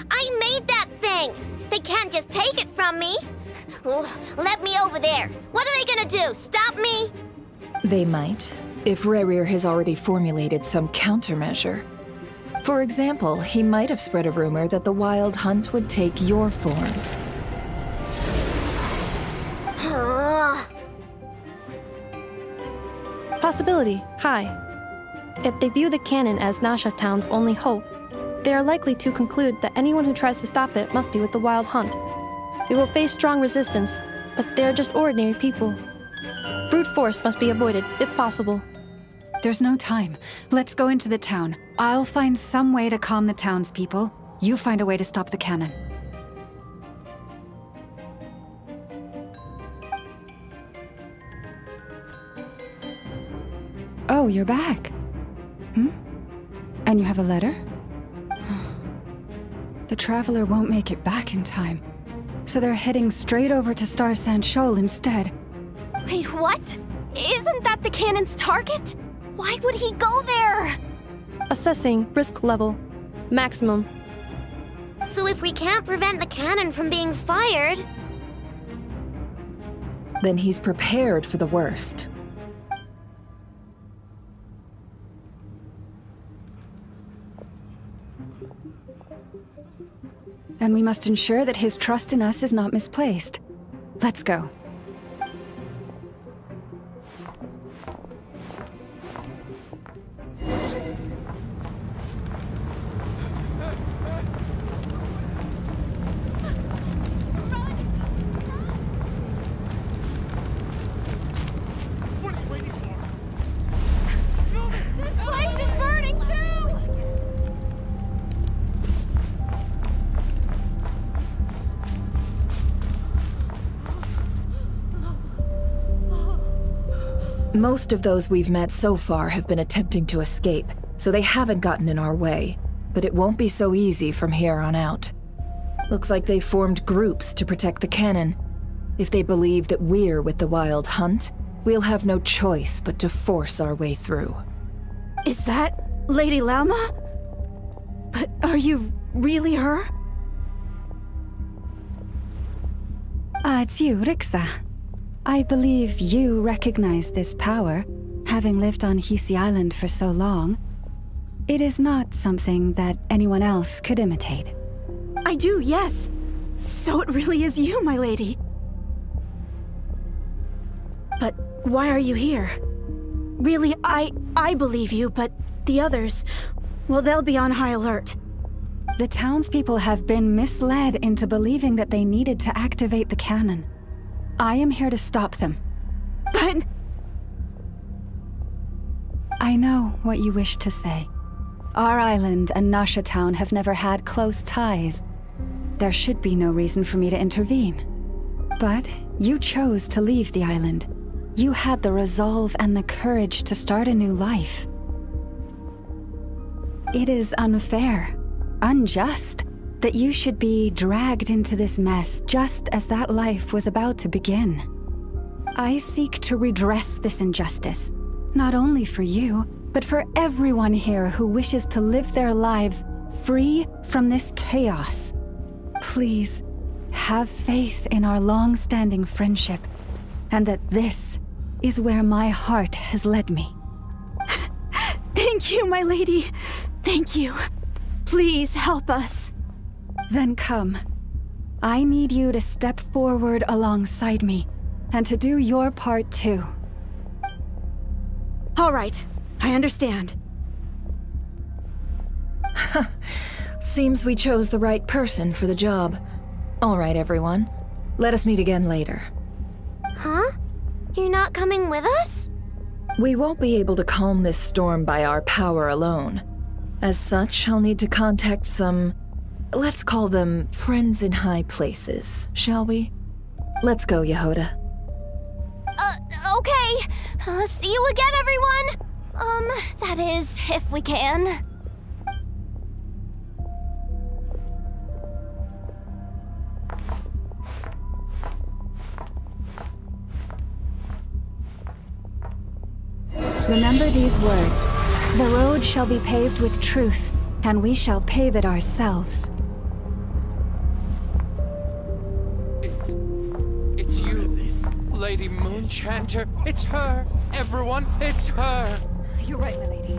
I made that thing! They can't just take it from me! Let me over there! What are they gonna do? Stop me? They might, if Rerir has already formulated some countermeasure. For example, he might have spread a rumor that the Wild Hunt would take your form. Possibility high. If they view the cannon as Nasha Town's only hope, they are likely to conclude that anyone who tries to stop it must be with the Wild Hunt. We will face strong resistance, but they are just ordinary people. Brute force must be avoided, if possible. There's no time. Let's go into the town. I'll find some way to calm the townspeople. You find a way to stop the cannon. Oh, you're back. And you have a letter? The Traveler won't make it back in time, so they're heading straight over to Star Sand Shoal instead. Wait, what? Isn't that the cannon's target? Why would he go there? Assessing risk level. Maximum. So if we can't prevent the cannon from being fired... Then he's prepared for the worst. And we must ensure that his trust in us is not misplaced. Let's go. Most of those we've met so far have been attempting to escape, so they haven't gotten in our way. But it won't be so easy from here on out. Looks like they formed groups to protect the cannon. If they believe that we're with the Wild Hunt, we'll have no choice but to force our way through. Is that Lady Lama? But are you really her? It's you, Rixa. I believe you recognize this power, having lived on Hisi Island for so long. It is not something that anyone else could imitate. I do, yes. So it really is you, my lady. But why are you here? Really, I believe you, but the others, well, they'll be on high alert. The townspeople have been misled into believing that they needed to activate the cannon. I am here to stop them. But... I know what you wish to say. Our island and Nasha Town have never had close ties. There should be no reason for me to intervene. But you chose to leave the island. You had the resolve and the courage to start a new life. It is unfair, unjust, that you should be dragged into this mess just as that life was about to begin. I seek to redress this injustice, not only for you, but for everyone here who wishes to live their lives free from this chaos. Please, have faith in our long-standing friendship, and that this is where my heart has led me. Thank you, my lady. Thank you. Please help us. Then come. I need you to step forward alongside me, and to do your part too. All right, I understand. Seems we chose the right person for the job. All right, everyone. Let us meet again later. Huh? You're not coming with us? We won't be able to calm this storm by our power alone. As such, I'll need to contact some... let's call them friends in high places, shall we? Let's go, Yehoda. Okay. See you again, everyone! That is, if we can. Remember these words. The road shall be paved with truth, and we shall pave it ourselves. It's you, Lady Moonchanter. It's her. Everyone, it's her. You're right, my lady.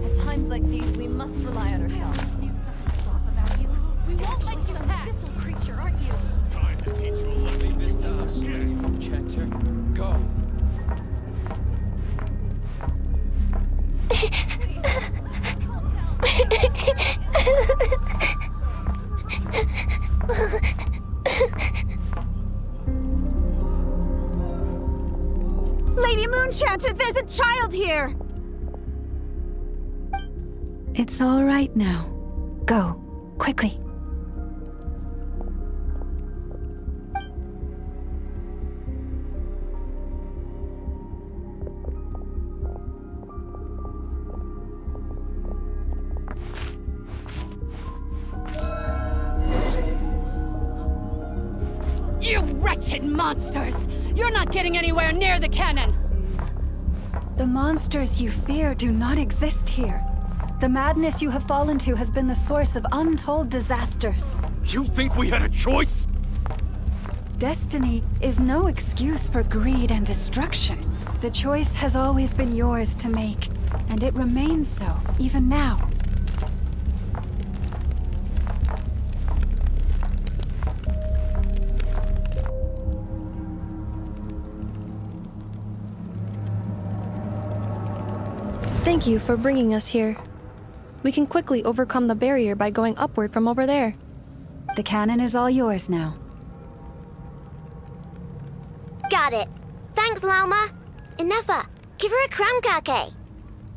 At times like these, we must rely on ourselves. I knew something was off about you. We won't let you pass. Abyssal creature, aren't you? Time to teach you a lesson. Leave this to us, Lady Moonchanter. Go. Lady Moonchanter, there's a child here! It's all right now. Go, quickly. You wretched monsters! You're not getting anywhere near the cannon! The monsters you fear do not exist here. The madness you have fallen to has been the source of untold disasters. You think we had a choice? Destiny is no excuse for greed and destruction. The choice has always been yours to make, and it remains so, even now. Thank you for bringing us here. We can quickly overcome the barrier by going upward from over there. The cannon is all yours now. Got it. Thanks, Lauma. Inefa, give her a crown kake.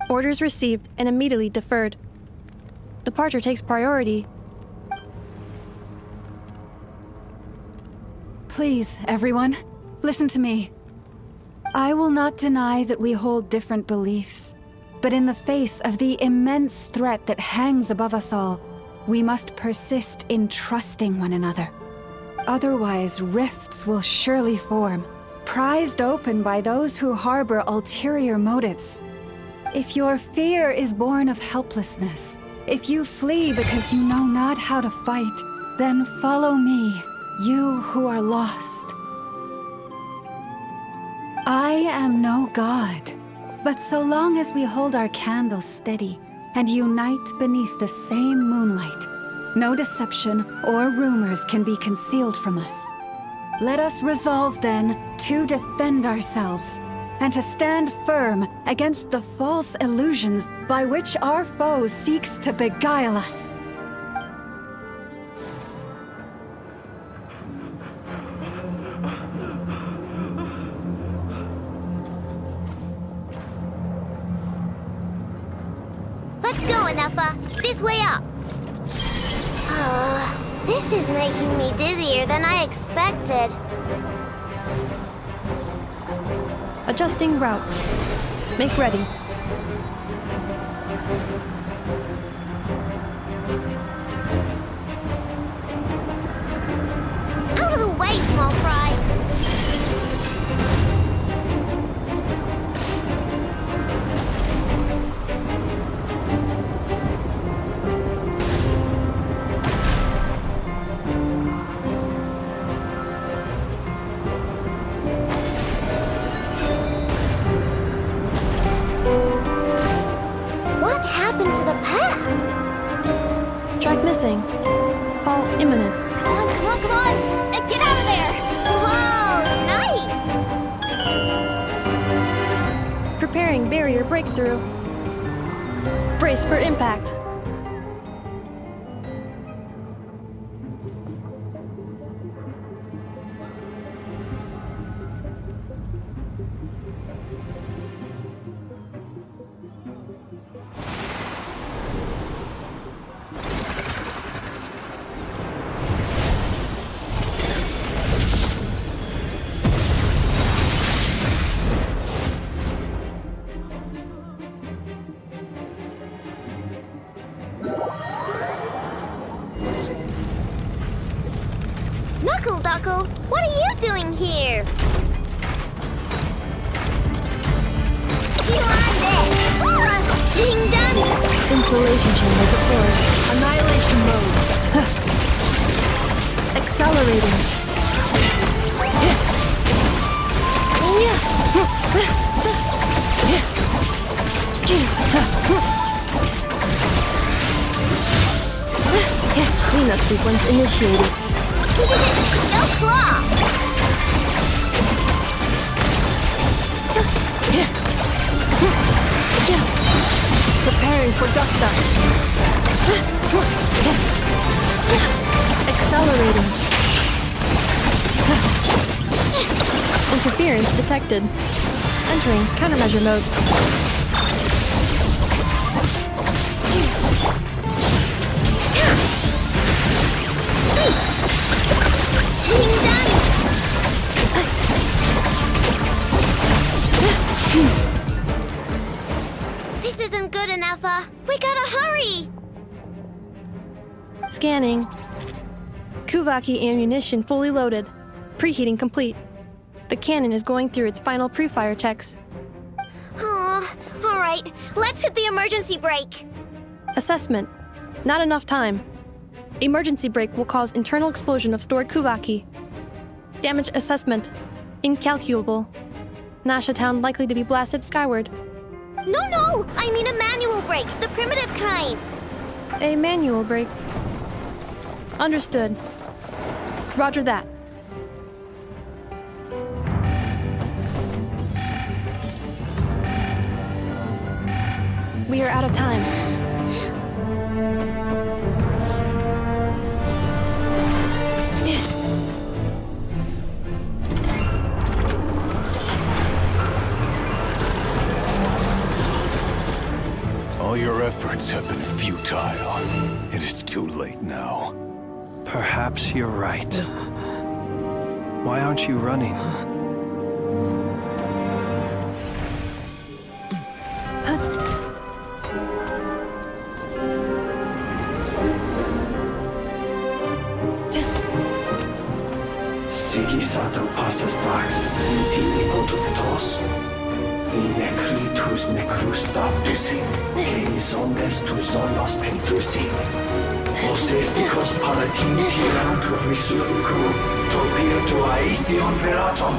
Orders received and immediately deferred. Departure takes priority. Please, everyone, listen to me. I will not deny that we hold different beliefs. But in the face of the immense threat that hangs above us all, we must persist in trusting one another. Otherwise, rifts will surely form, prized open by those who harbor ulterior motives. If your fear is born of helplessness, if you flee because you know not how to fight, then follow me, you who are lost. I am no god. But so long as we hold our candles steady and unite beneath the same moonlight, no deception or rumors can be concealed from us. Let us resolve then to defend ourselves and to stand firm against the false illusions by which our foe seeks to beguile us. Let's go, Inefa. This way up. This is making me dizzier than I expected. Adjusting route. Make ready. Out of the way, small fry. What happened breakthrough. Brace for impact. Knuckle Duckle, what are you doing here? Ding dong! Insulation chamber deployed. Annihilation mode. Accelerating. Cleanup sequence initiated. Go claw! Preparing for dust up. Accelerating. Interference detected. Entering countermeasure mode. This isn't good enough, we gotta hurry! Scanning. Kuvaki ammunition fully loaded. Preheating complete. The cannon is going through its final pre-fire checks. Oh, alright, let's hit the emergency brake. Assessment. Not enough time. Emergency brake will cause internal explosion of stored Kuvaki. Damage assessment. Incalculable. Nasha Town likely to be blasted skyward. No, I mean a manual brake, the primitive kind. A manual brake. Understood. Roger that. We are out of time. All your efforts have been futile. It is too late now. Perhaps you're right. Why aren't you running? Sigisato passa sax, intini potuftos. In necritus necrus baptusi, cenis omnes tu zonos pentusi. Os esticos palatin pirantur risurcu, topir tua ition veratum.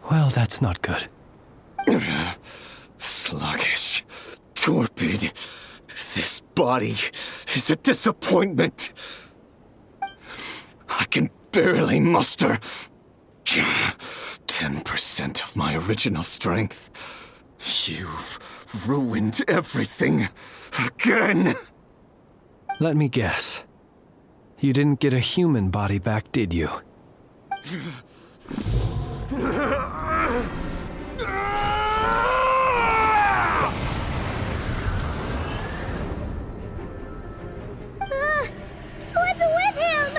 Well, that's not good. Sluggish. Torpid. This body is a disappointment. I can barely muster 10% of my original strength. You've ruined everything again. Let me guess. You didn't get a human body back, did you? What's with him?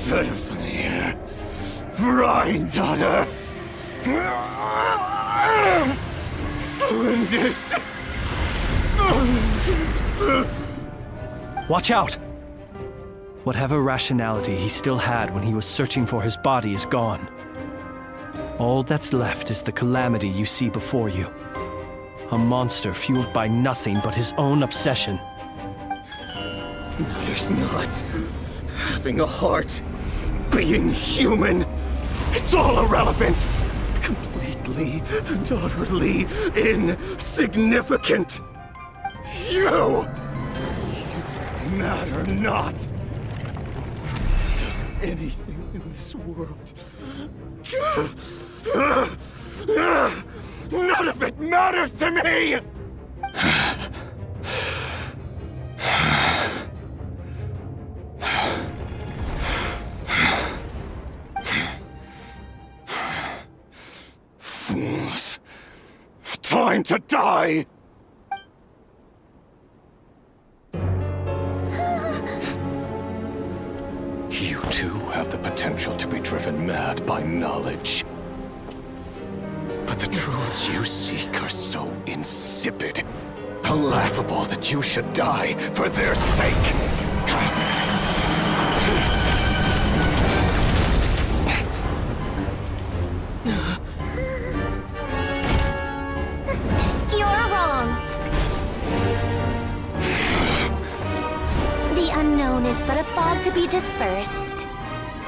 Pitifully, Granddaughter. Flinders. Watch out! Whatever rationality he still had when he was searching for his body is gone. All that's left is the calamity you see before you. A monster fueled by nothing but his own obsession. Matters not. Having a heart. Being human. It's all irrelevant. Completely and utterly insignificant. You matter not. Does anything in this world. None of it matters to me! Fools. Time to die! You too have the potential to be driven mad by knowledge. But the truths you seek are so insipid, laughable that you should die for their sake. You're wrong. The unknown is but a fog to be dispersed.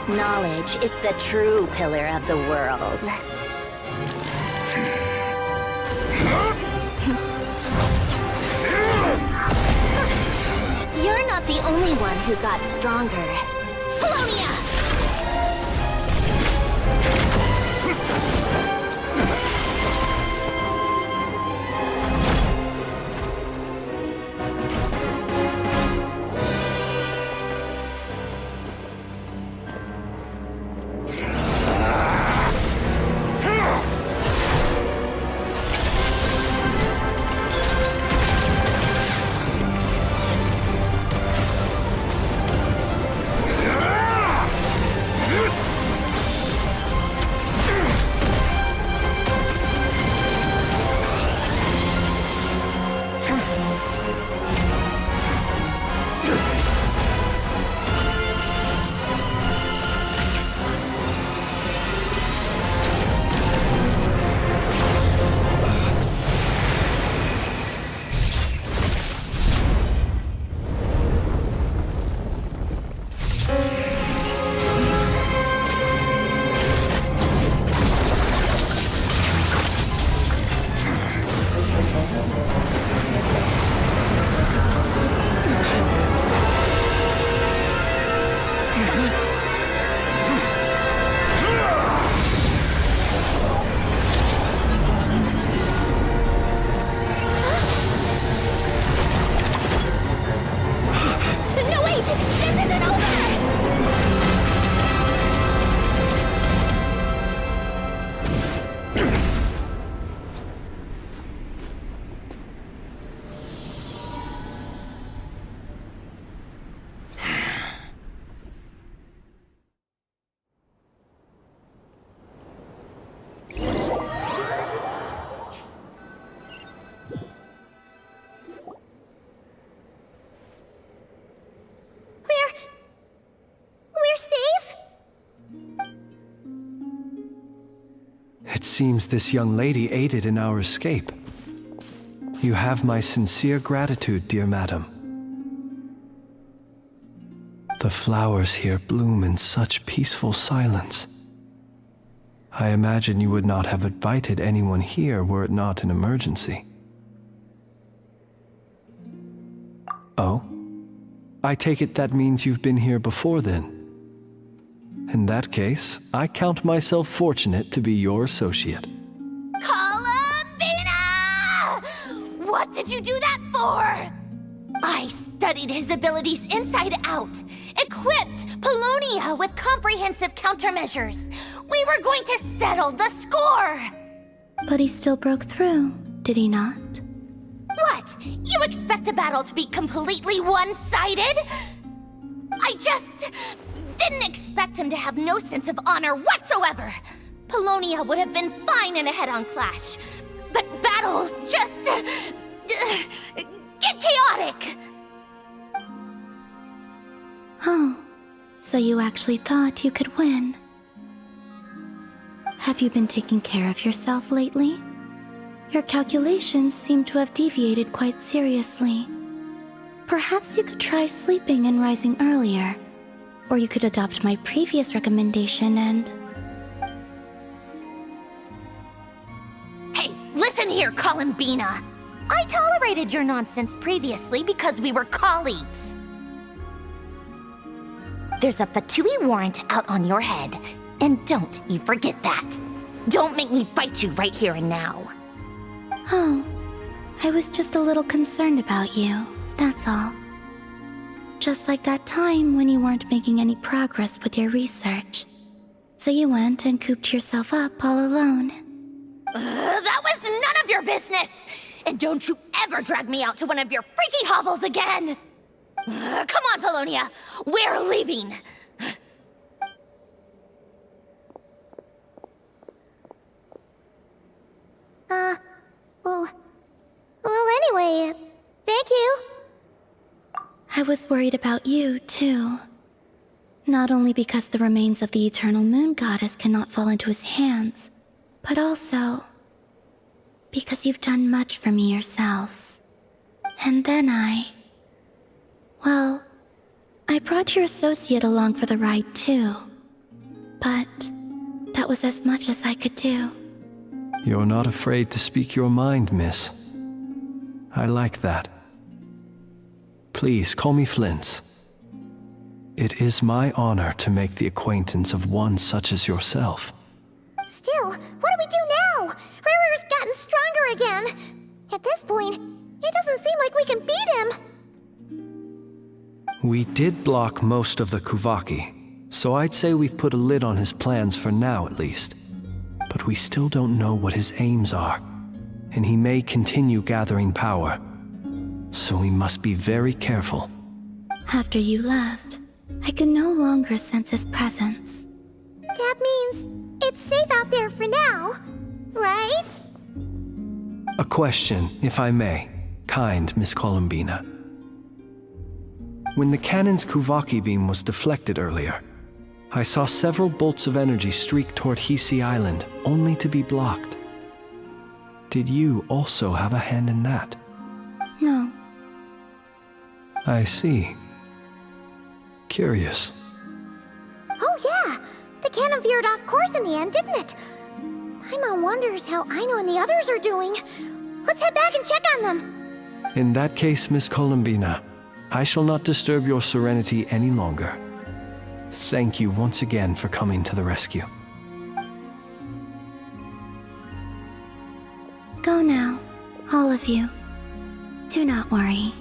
Knowledge is the true pillar of the world. You're not the only one who got stronger. Polonia! It seems this young lady aided in our escape. You have my sincere gratitude, dear madam. The flowers here bloom in such peaceful silence. I imagine you would not have invited anyone here were it not an emergency. Oh? I take it that means you've been here before then. In that case, I count myself fortunate to be your associate. Columbina! What did you do that for? I studied his abilities inside out, equipped Polonia with comprehensive countermeasures. We were going to settle the score! But he still broke through, did he not? What? You expect a battle to be completely one-sided? I just didn't expect him to have no sense of honor whatsoever. Polonia would have been fine in a head-on clash, but battles just get chaotic. Oh, so you actually thought you could win. Have you been taking care of yourself lately? Your calculations seem to have deviated quite seriously. Perhaps you could try sleeping and rising earlier. Or you could adopt my previous recommendation and... Hey, listen here, Columbina. I tolerated your nonsense previously because we were colleagues. There's a Fatui warrant out on your head, and don't you forget that. Don't make me fight you right here and now. Oh, I was just a little concerned about you, that's all. Just like that time when you weren't making any progress with your research. So you went and cooped yourself up all alone. That was none of your business! And don't you ever drag me out to one of your freaky hovels again! Come on, Polonia! We're leaving! Well, anyway, thank you. I was worried about you, too. Not only because the remains of the Eternal Moon Goddess cannot fall into his hands, but also because you've done much for me yourselves. And then well, I brought your associate along for the ride, too. But that was as much as I could do. You're not afraid to speak your mind, miss. I like that. Please call me Flint. It is my honor to make the acquaintance of one such as yourself. Still, what do we do now? Riri's gotten stronger again. At this point, it doesn't seem like we can beat him. We did block most of the Kuvaki, so I'd say we've put a lid on his plans for now at least. But we still don't know what his aims are, and he may continue gathering power. So we must be very careful. After you left, I could no longer sense his presence. That means it's safe out there for now, right? A question, if I may, kind Miss Columbina. When the cannon's Kuvaki beam was deflected earlier, I saw several bolts of energy streak toward Hisi Island, only to be blocked. Did you also have a hand in that? No. I see. Curious. Oh yeah! The cannon veered off course in the end, didn't it? Paimon wonders how Aino and the others are doing. Let's head back and check on them. In that case, Miss Columbina, I shall not disturb your serenity any longer. Thank you once again for coming to the rescue. Go now, all of you. Do not worry.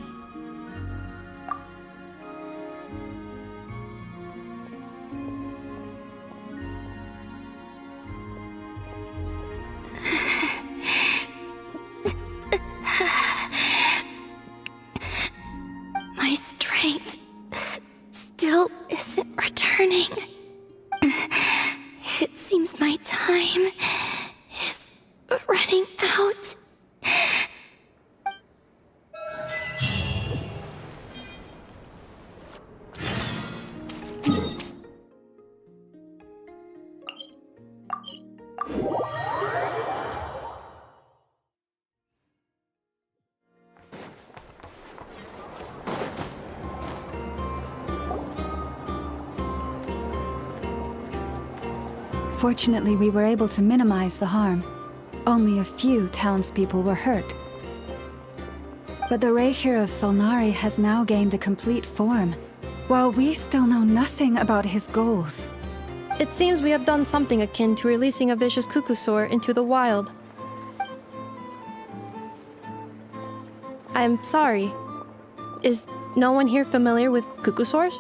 My strength still isn't returning. It seems my time is running out. Fortunately, we were able to minimize the harm. Only a few townspeople were hurt. But the Reikir of Solnari has now gained a complete form, while we still know nothing about his goals. It seems we have done something akin to releasing a vicious cuckoosaur into the wild. I'm sorry. Is no one here familiar with cuckoosaurs?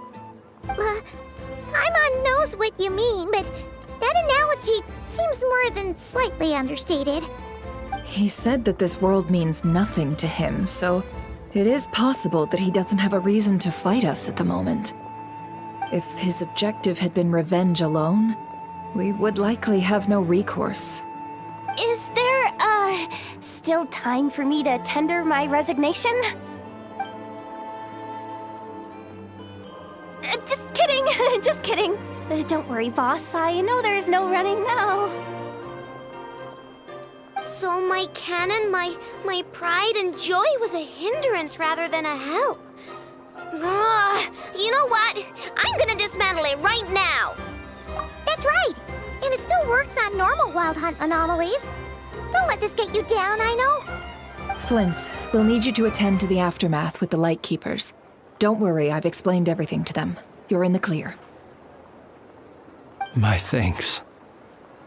Paimon knows what you mean, but that analogy seems more than slightly understated. He said that this world means nothing to him, so it is possible that he doesn't have a reason to fight us at the moment. If his objective had been revenge alone, we would likely have no recourse. Is there, still time for me to tender my resignation? Just kidding, just kidding. Don't worry, boss. I know there's no running now. So my cannon, my pride and joy was a hindrance rather than a help. You know what? I'm gonna dismantle it right now. That's right. And it still works on normal wild hunt anomalies. Don't let this get you down, I know. Flint's, we'll need you to attend to the aftermath with the Lightkeepers. Don't worry, I've explained everything to them. You're in the clear. My thanks.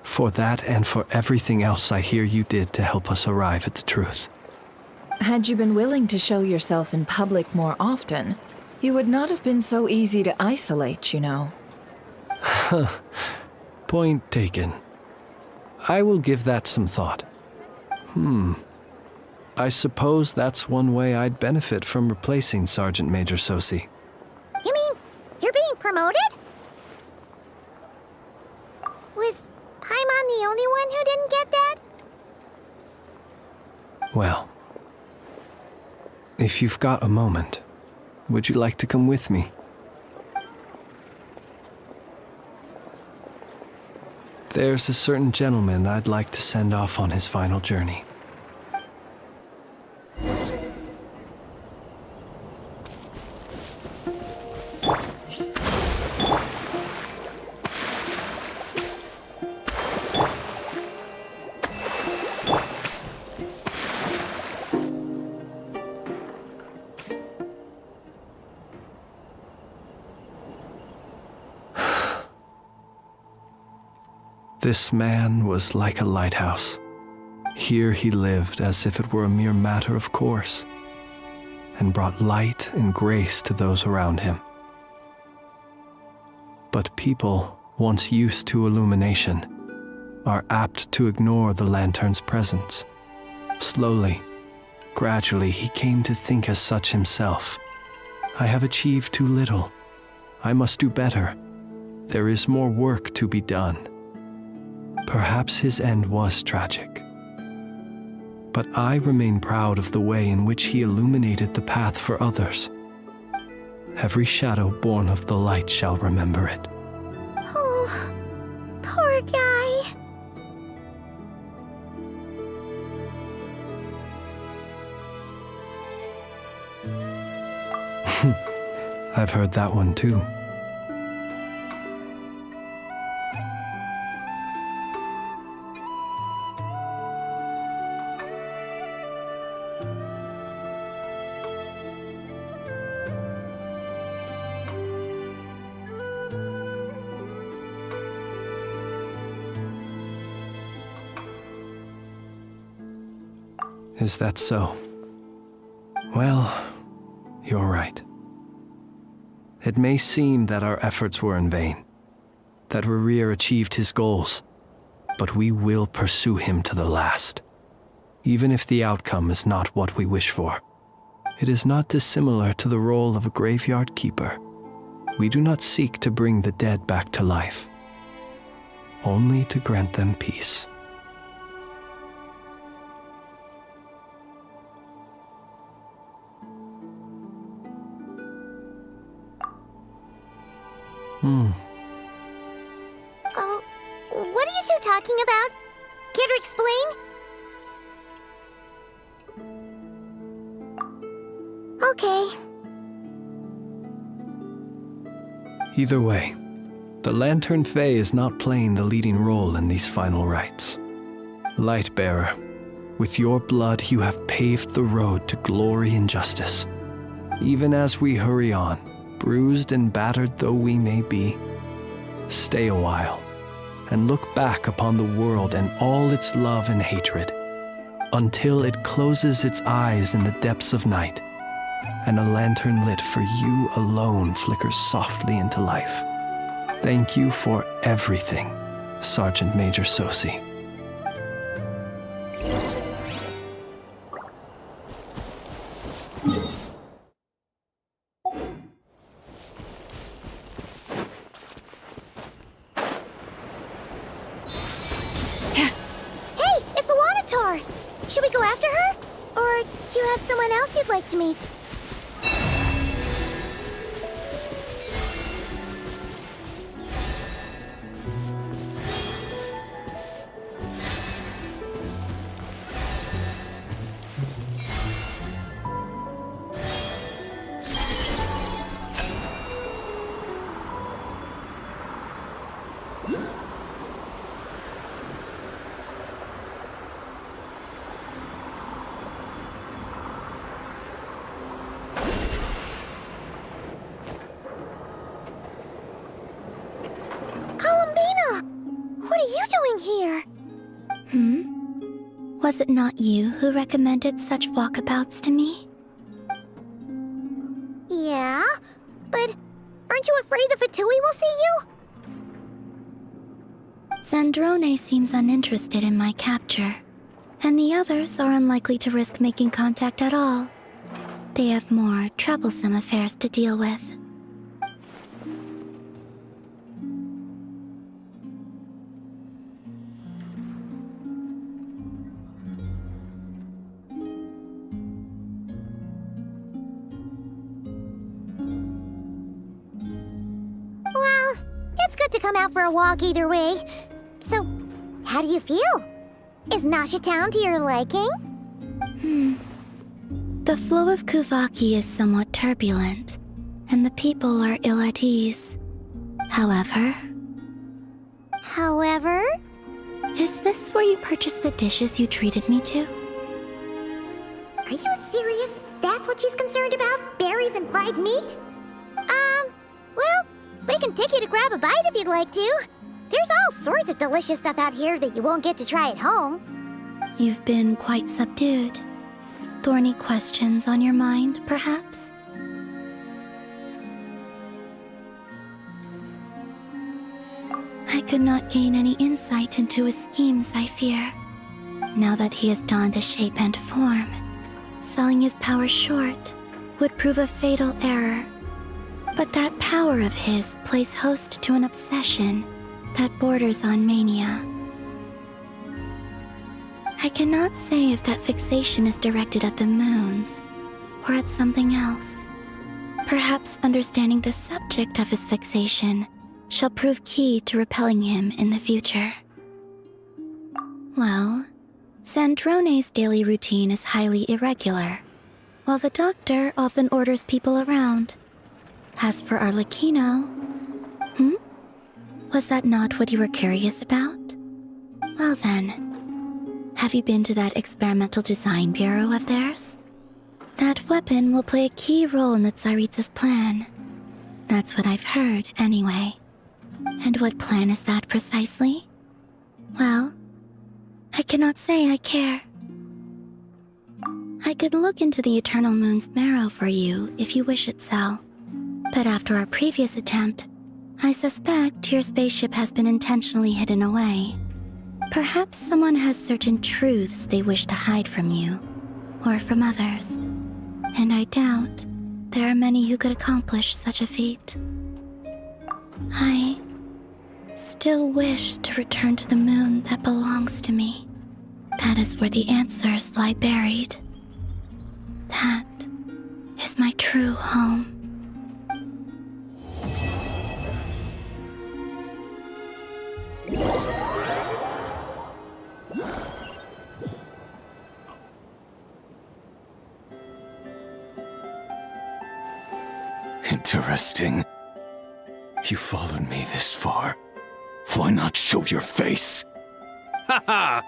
For that and for everything else I hear you did to help us arrive at the truth. Had you been willing to show yourself in public more often, you would not have been so easy to isolate, you know. Point taken. I will give that some thought. I suppose that's one way I'd benefit from replacing Sergeant Major Sosi. You mean you're being promoted? Was Paimon the only one who didn't get that? Well, if you've got a moment, would you like to come with me? There's a certain gentleman I'd like to send off on his final journey. This man was like a lighthouse. Here he lived as if it were a mere matter of course, and brought light and grace to those around him. But people, once used to illumination, are apt to ignore the lantern's presence. Slowly, gradually, he came to think as such himself. I have achieved too little. I must do better. There is more work to be done. Perhaps his end was tragic. But I remain proud of the way in which he illuminated the path for others. Every shadow born of the light shall remember it. Oh, poor guy. I've heard that one too. Is that so? Well, you're right. It may seem that our efforts were in vain, that Rerir achieved his goals, but we will pursue him to the last, even if the outcome is not what we wish for. It is not dissimilar to the role of a graveyard keeper. We do not seek to bring the dead back to life, only to grant them peace. What are you two talking about? Care to explain? Okay. Either way, The Lantern Fae is not playing the leading role in these final rites. Lightbearer, with your blood you have paved the road to glory and justice. Even as we hurry on, bruised and battered though we may be, stay a while and look back upon the world and all its love and hatred, until it closes its eyes in the depths of night, and a lantern lit for you alone flickers softly into life. Thank you for everything, Sergeant Major Sosi. Hey, it's the Wanator! Should we go after her? Or do you have someone else you'd like to meet? What are you doing here? Was it not you who recommended such walkabouts to me? Yeah, but aren't you afraid the Fatui will see you? Zandrone seems uninterested in my capture, and the others are unlikely to risk making contact at all. They have more troublesome affairs to deal with. Well, it's good to come out for a walk either way. So, how do you feel? Is Nasha Town to your liking? The flow of Kuvaki is somewhat turbulent, and the people are ill at ease. However... Is this where you purchased the dishes you treated me to? Are you serious? That's what she's concerned about? Berries and fried meat? Well, we can take you to grab a bite if you'd like to. There's all sorts of delicious stuff out here that you won't get to try at home. You've been quite subdued. Thorny questions on your mind, perhaps? I could not gain any insight into his schemes, I fear. Now that he has donned a shape and form, selling his power short would prove a fatal error. But that power of his plays host to an obsession that borders on mania. I cannot say if that fixation is directed at the moons or at something else. Perhaps understanding the subject of his fixation shall prove key to repelling him in the future. Well, Zandrone's daily routine is highly irregular, while the doctor often orders people around. As for Arlecchino... Was that not what you were curious about? Well then, have you been to that experimental design bureau of theirs? That weapon will play a key role in the Tsaritsa's plan. That's what I've heard, anyway. And what plan is that precisely? Well, I cannot say I care. I could look into the Eternal Moon's marrow for you if you wish it so. But after our previous attempt, I suspect your spaceship has been intentionally hidden away. Perhaps someone has certain truths they wish to hide from you, or from others. And I doubt there are many who could accomplish such a feat. I still wish to return to the moon that belongs to me. That is where the answers lie buried. That is my true home. Interesting. You followed me this far. Why not show your face? Haha!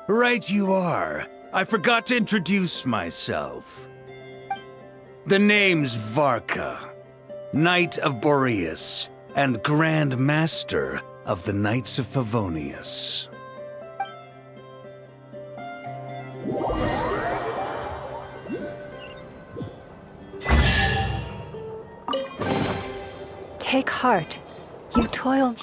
Right you are. I forgot to introduce myself. The name's Varka, Knight of Boreas, and Grand Master of the Knights of Favonius. Take heart. You toil